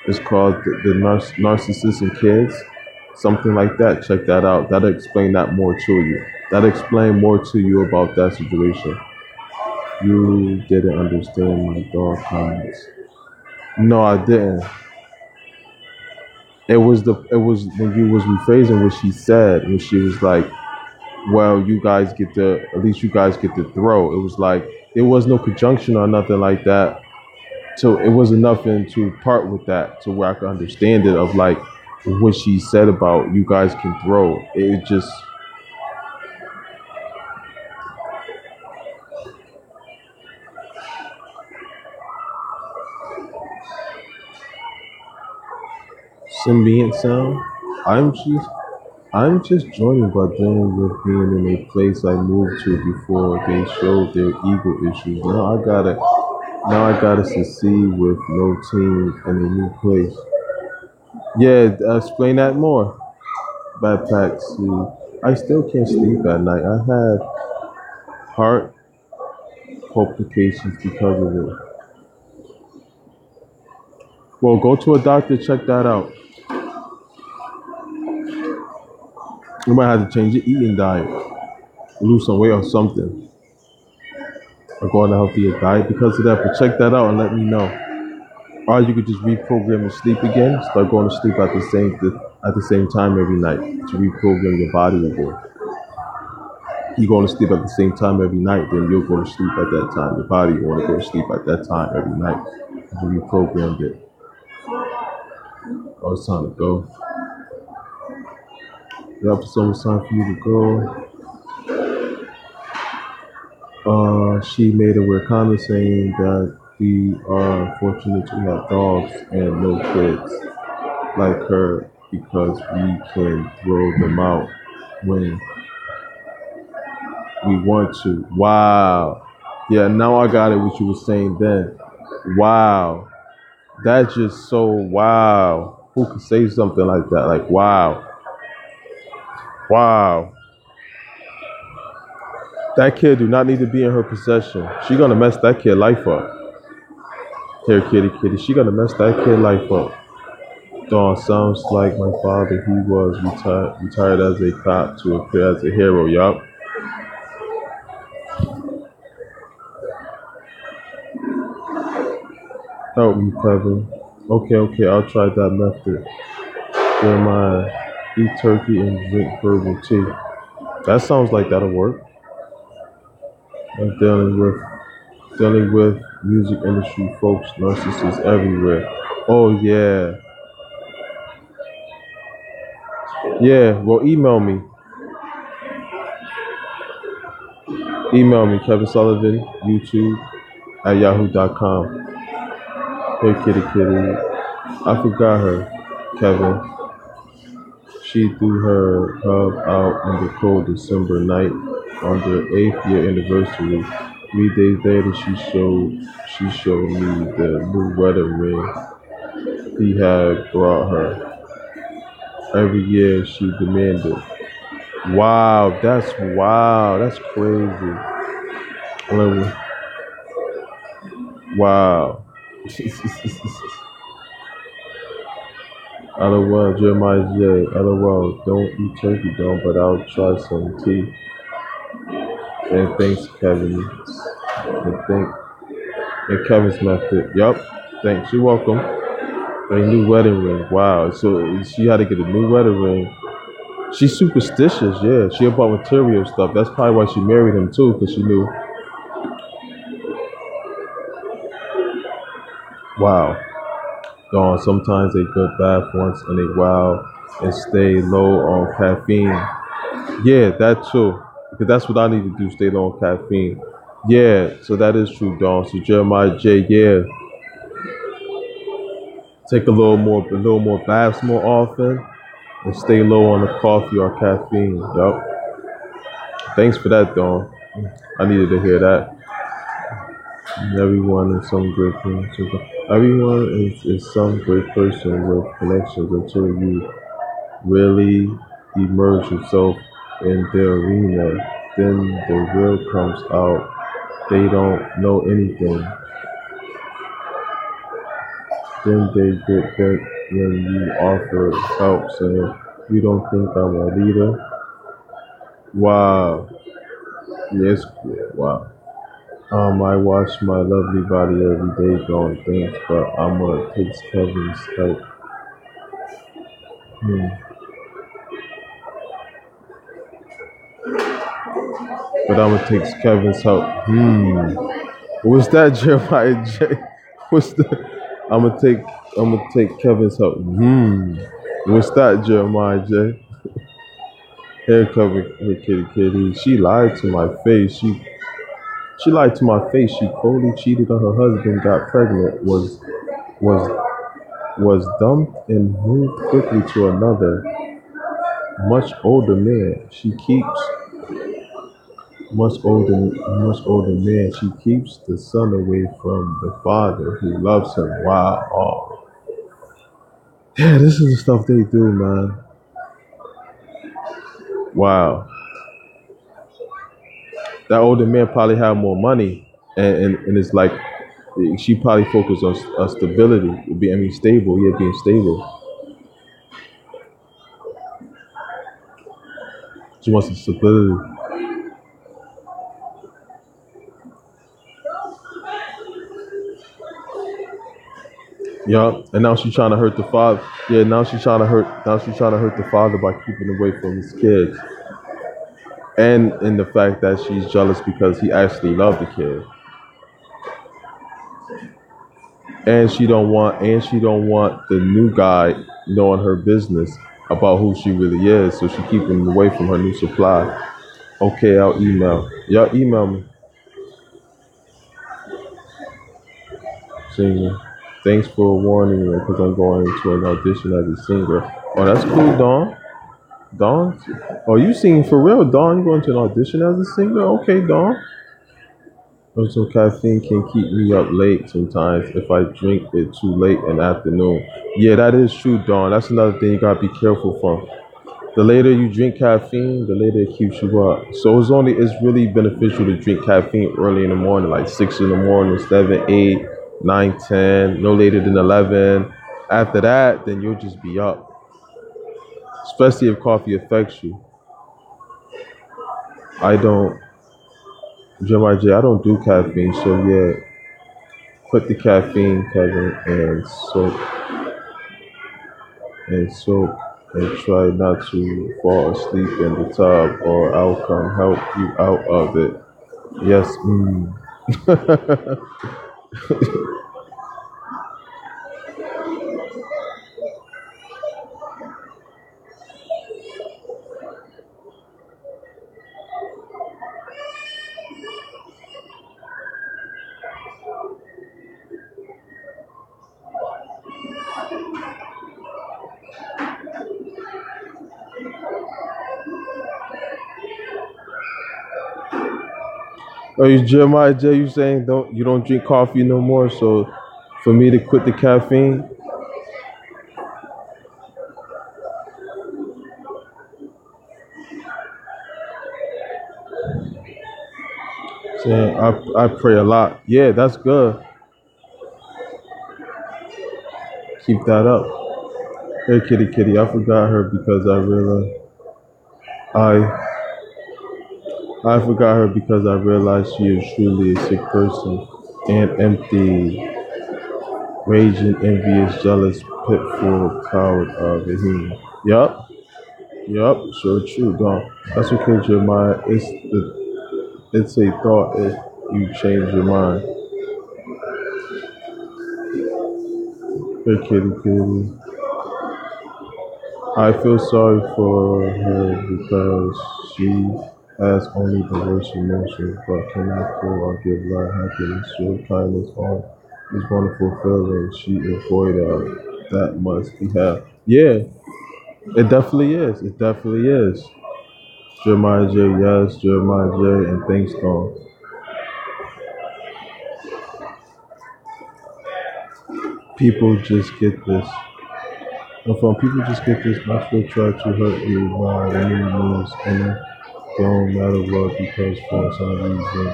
it's called the Narcissist and Kids, something like that. Check that out. That'll explain that more to you. That'll explain more to you about that situation. You didn't understand my dog comments. No, I didn't. It was when you was rephrasing what she said, when she was like, "Well, you guys get the at least you guys get the throw." It was like there was no conjunction or nothing like that. So it wasn't nothing to part with that to where I could understand it of like what she said about you guys can throw. It just symbiont sound. I'm just I'm just joining by dealing with being in a place I moved to before they showed their ego issues. Now I gotta succeed with no team in a new place. Yeah, explain that more. Backpack. See, I still can't sleep at night. I had heart complications because of it. Well, go to a doctor, check that out. You might have to change your eating diet, lose some weight or something, or go on a healthier diet because of that. But check that out and let me know. Or you could just reprogram and sleep again. Start going to sleep at the same time every night to reprogram your body again. You going to sleep at the same time every night, then you'll go to sleep at that time. Your body will want to go to sleep at that time every night. You reprogrammed it. Oh, it's time to go. Yep, it's almost time for you to go. She made a weird comment saying that we are fortunate to have dogs and no kids like her because we can throw them out when we want to. Wow. Yeah, now I got it what you were saying then. Wow. That's just so wow. Who could say something like that? Like, wow. Wow. That kid do not need to be in her possession. She gonna mess that kid life up. Here, kitty. She gonna mess that kid life up. Dawn sounds like my father. He was retired as a cop to appear as a hero. Yup. Help me, Kevin. Okay. I'll try that method. Jeremiah, eat turkey and drink herbal tea. That sounds like that'll work. I'm dealing with music industry folks, narcissists everywhere. Oh yeah. Yeah, well email me, Kevin Sullivan, YouTube at yahoo.com. Hey kitty. I forgot her, Kevin. She threw her hub out on the cold December night on their 8th year anniversary. 3 days later she showed me the new wedding ring he had brought her. Every year she demanded. Wow, that's crazy. Wow. LOL, Jeremiah J. LOL, don't eat turkey, don't, but I'll try some tea. And thanks, Kevin. And thank and Kevin's method. Yup. Thanks. You're welcome. A new wedding ring. Wow. So she had to get a new wedding ring. She's superstitious. Yeah. She about material stuff. That's probably why she married him too, because she knew. Wow. Dawn. Sometimes they good bath once and they wow and stay low on caffeine. Yeah, that too. Because that's what I need to do. Stay low on caffeine. Yeah. So that is true, Dawn. So Jeremiah J. Yeah. Take a little more baths more often, and stay low on the coffee or caffeine. Yup. Thanks for that, Dawn. I needed to hear that. Everyone is some great person. Everyone is some great person with connections until you really immerse yourself in their arena. Then the real comes out. They don't know anything. Then they get bent when you offer help, saying, "You don't think I'm a leader?" Wow. Yes. Wow. I wash my lovely body every day doing things, but I'm gonna take Kevin's help. Hmm. But I'm gonna take Kevin's help. What's that, Jeremiah J? What's the? I'm gonna take. I'm gonna take Kevin's help. What's that, Jeremiah J? Hair cover, hey kitty kitty. She lied to my face. She lied to my face. She coldly cheated on her husband, got pregnant, was was dumped and moved quickly to another, much older man. Much older man. She keeps the son away from the father who loves him. Wow. Oh. Yeah, this is the stuff they do, man. Wow. That older man probably had more money, and it's like she probably focused on stability, being stable. Yeah, being stable. She wants the stability. Yeah, and now she's trying to hurt the father. Yeah, now she's trying to hurt. Now she's trying to hurt the father by keeping away from his kids, and in the fact that she's jealous because he actually loved the kid, and she don't want the new guy knowing her business about who she really is. So she keeping him away from her new supply. Okay, I'll email. Y'all email me. Singer. Thanks for warning me because I'm going to an audition as a singer. Oh, that's cool, Dawn. Dawn? Oh, you singing for real, Dawn? You going to an audition as a singer? Okay, Dawn. Also, caffeine can keep me up late sometimes if I drink it too late in the afternoon. Yeah, that is true, Dawn. That's another thing you gotta be careful from. The later you drink caffeine, the later it keeps you up. So it's really beneficial to drink caffeine early in the morning, like 6 in the morning, 7, 8, 9, 10, no later than 11. After that, then you'll just be up. Especially if coffee affects you. I don't, Jeremiah J, I don't do caffeine, so yeah, quit the caffeine, Kevin, and soak and try not to fall asleep in the tub or I'll come help you out of it. Yes. Oh, you Jeremiah J, you saying you don't drink coffee no more? So for me to quit the caffeine, saying I pray a lot. Yeah, that's good. Keep that up. Hey, kitty, kitty. I forgot her because I realized I I forgot her because I realized she is truly a sick person and empty, raging, envious, jealous, pitful, coward of a human. Yup, yup, so true, dog. That's okay, Jeremiah. It's a thought if you change your mind. Hey, kitty, kitty. I feel sorry for her because she has only the worst emotions, but cannot feel or give love, happiness, joy, kindness, all these wonderful feelings she avoided. That must be hell. Yeah, it definitely is. It definitely is. Jeremiah J, yes, Jeremiah J, and thanks, God. People just get this. And from people just get this, not to try to hurt you by any means, and it don't matter what, because for some reason,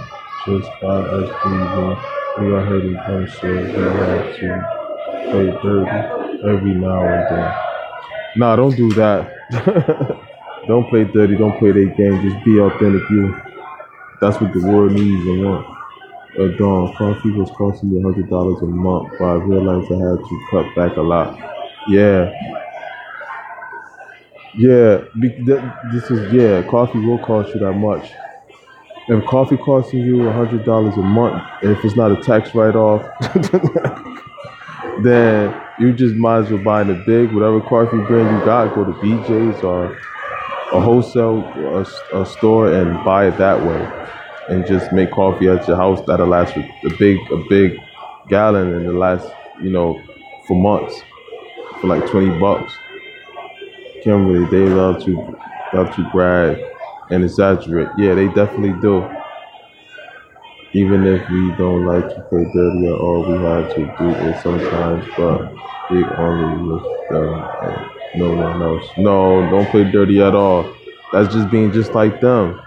just by us breathing, we are hurting them, so we have to play dirty every now and then. Nah, don't do that. Don't play dirty, don't play their game, just be authentic you. That's what the world needs and wants. Dawn, coffee was costing me $100 a month, but I realized I had to cut back a lot. Yeah, yeah, coffee will cost you that much. If coffee costing you $100 a month, and if it's not a tax write off, then you just might as well buy the big, whatever coffee brand you got, go to BJ's or a wholesale a store and buy it that way. And just make coffee at your house that'll last for a big gallon and it lasts, for months for like $20. Kimberly, they love to brag and exaggerate. Yeah, they definitely do. Even if we don't like to play dirty at all, we have to do it sometimes, but it only with them and no one else. No, don't play dirty at all. That's just being just like them.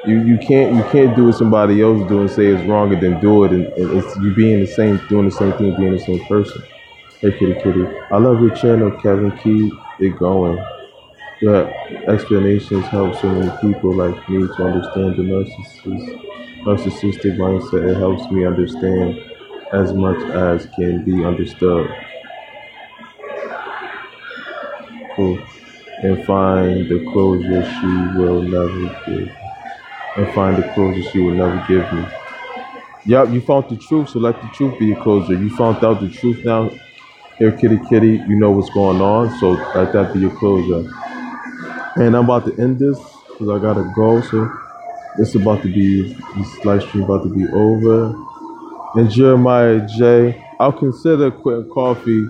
You can't do what somebody else do and say it's wrong and then do it and it's you being the same doing the same thing, being the same person. Hey kitty kitty. I love your channel, Kevin. Keep it going. Your explanations help so many people like me to understand the narcissistic mindset. It helps me understand as much as can be understood. Cool. And find the closure she will never give. And find the closure she will never give me. Yup, you found the truth, so let the truth be your closure. You found out the truth now. Here, kitty kitty, you know what's going on, so let that be your closure. And I'm about to end this because I gotta go. So this live stream about to be over. And Jeremiah J, I'll consider quitting coffee.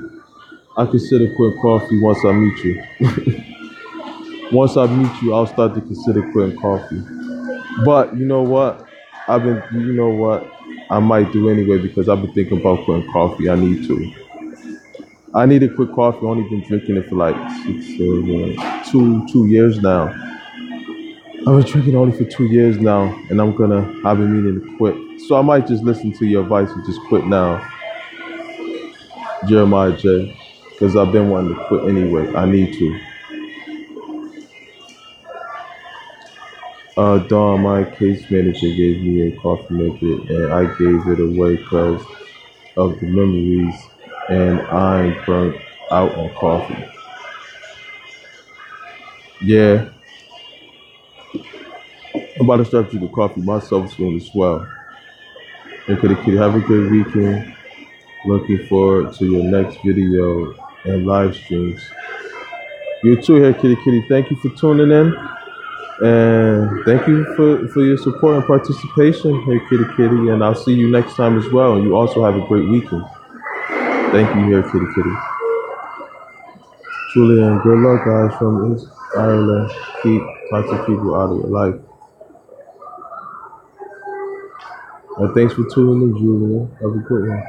I consider quitting coffee once I meet you. Once I meet you, I'll start to consider quitting coffee. But you know what? You know what? I might do anyway because I've been thinking about quitting coffee. I need to. I need to quit coffee. I've only been drinking it for like 2 years now. I've been drinking only for 2 years now, and I've been meaning to quit. So I might just listen to your advice and just quit now, Jeremiah J, because I've been wanting to quit anyway. I need to. Dawn, my case manager gave me a coffee maker, and I gave it away because of the memories, and I'm burnt out on coffee. Yeah, I'm about to start drinking coffee myself soon as well. And kitty, have a good weekend. Looking forward to your next video and live streams. You too here, kitty kitty. Thank you for tuning in. And thank you for your support and participation here, kitty kitty. And I'll see you next time as well. And you also have a great weekend. Thank you here, kitty kitty. Julian, good luck, guys, from East Ireland. Keep toxic people out of your life. And thanks for tuning in, Julian. Have a good one.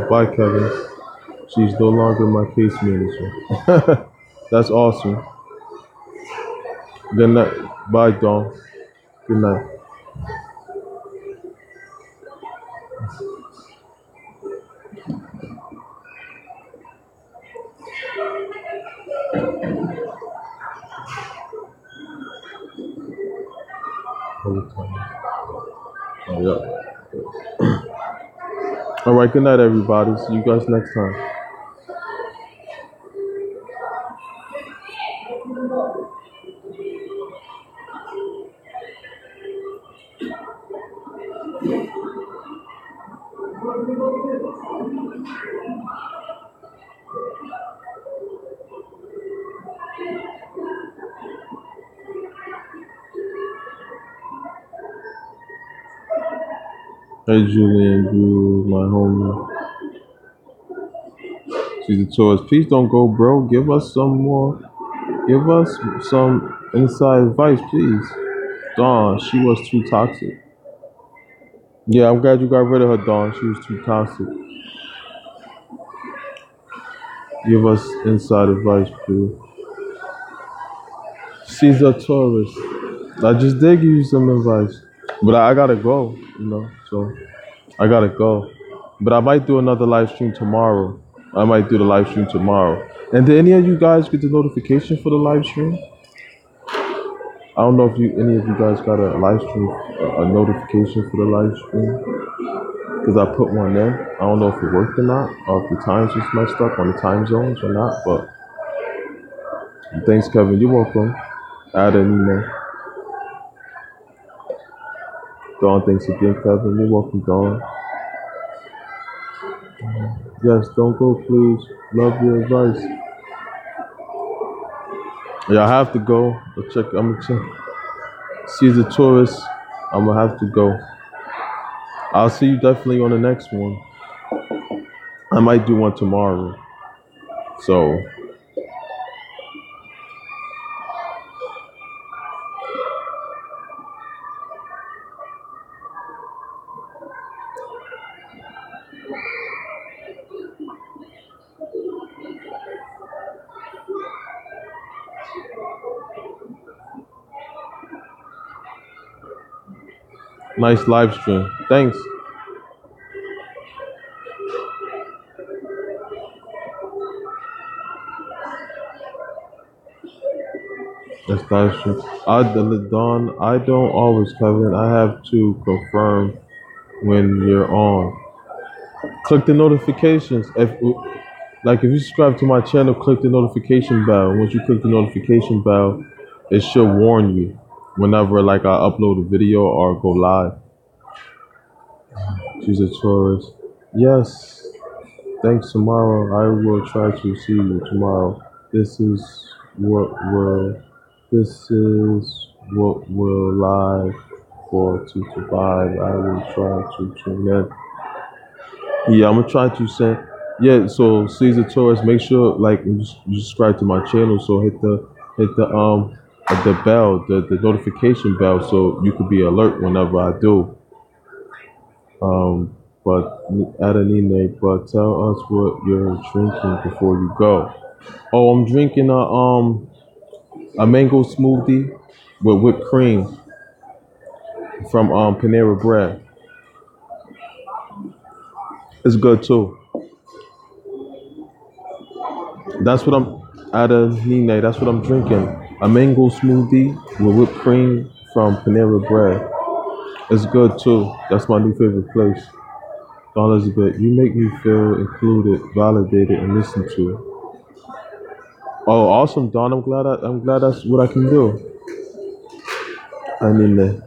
Bye, Kevin. She's no longer my case manager. That's awesome. Good night. Bye, Dawn. Good night. Oh, yeah. All right. Good night, everybody. See you guys next time. Hey, Julian, you, my homie. She's a tourist. Please don't go, bro. Give us some more. Give us some inside advice, please. Dawn, she was too toxic. Yeah, I'm glad you got rid of her, Dawn. She was too toxic. Give us inside advice, please. She's a tourist. I just did give you some advice. But I gotta go, so I gotta go. But I might do another live stream tomorrow. I might do the live stream tomorrow. And did any of you guys get the notification for the live stream? I don't know if any of you guys got a live stream, a notification for the live stream. Because I put one in. I don't know if it worked or not, or if the times was messed up on the time zones or not. But thanks, Kevin. You're welcome. Add an email. Dawn, thanks again, Kevin. You're welcome, Dawn. Yes, don't go, please. Love your advice. Yeah, I have to go. I'm gonna check. She's a tourist. I'm gonna have to go. I'll see you definitely on the next one. I might do one tomorrow. So, nice live stream. Thanks. That's live stream. Dawn, I don't always, Kevin. I have to confirm when you're on. Click the notifications. If you subscribe to my channel, click the notification bell. Once you click the notification bell, it should warn you whenever I upload a video or go live. She's a tourist. Yes. Thanks tomorrow. I will try to see you tomorrow. This is what we're live for 2 to 5. I will try to tune in. Yeah, I'm gonna try to send. Yeah, so Caesar Torres, make sure you subscribe to my channel. So hit the bell, the notification bell, so you could be alert whenever I do. But add an email. But tell us what you're drinking before you go. Oh, I'm drinking a mango smoothie with whipped cream from Panera Bread. It's good too. That's what I'm at a Nine. That's what I'm drinking. A mango smoothie with whipped cream from Panera Bread. It's good too. That's my new favorite place. Dawn Elizabeth, you make me feel included, validated, and listened to. Oh, awesome, Dawn. I'm glad that's what I can do. I mean,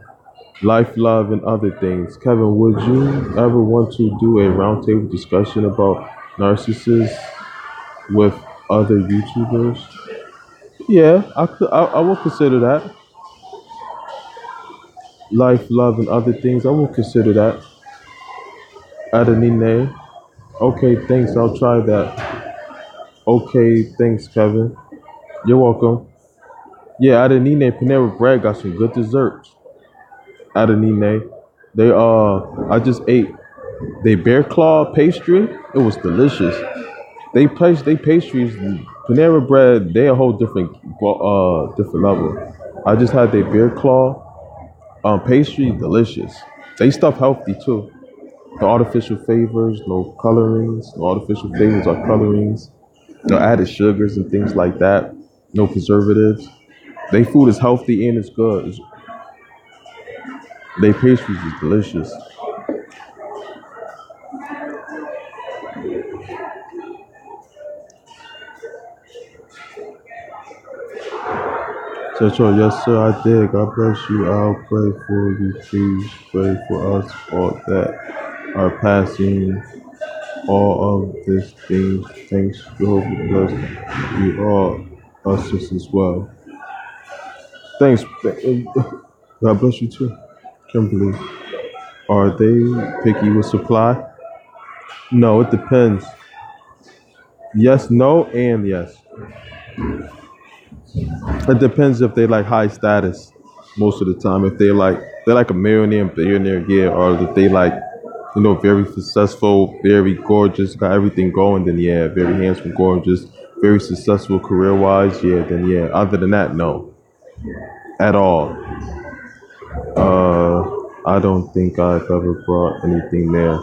life, love, and other things. Kevin, would you ever want to do a roundtable discussion about narcissists with other YouTubers? Yeah, I will consider that. Life, love, and other things. I will consider that. Adenine. Okay, thanks. I'll try that. Okay, thanks, Kevin. You're welcome. Yeah, Adenine Panera Bread got some good desserts. Adenine. I just ate they bear claw pastry. It was delicious. They pastries, Panera Bread. They a whole different level. I just had their bear claw pastry, delicious. They stuff healthy too. No artificial flavors, no colorings, no artificial flavors or colorings, no added sugars and things like that. No preservatives. They food is healthy and it's good. They pastries is delicious. So, yes, sir, I did. God bless you. I'll pray for you. Please pray for us all that are passing all of these things. Thanks. Jehovah bless you all, us as well. Thanks. God bless you too, Kimberly. Are they picky with supply? No, it depends. Yes, no, and yes. It depends if they like high status. Most of the time, if they're like a millionaire, billionaire, yeah, or if they like, very successful, very gorgeous, got everything going, then yeah, very handsome, gorgeous, very successful career wise, yeah, then yeah. Other than that, no, at all. I don't think I've ever brought anything there.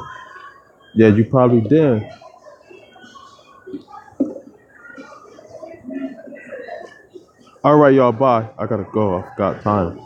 Yeah, you probably did. All right, y'all. Bye. I gotta go. I forgot time.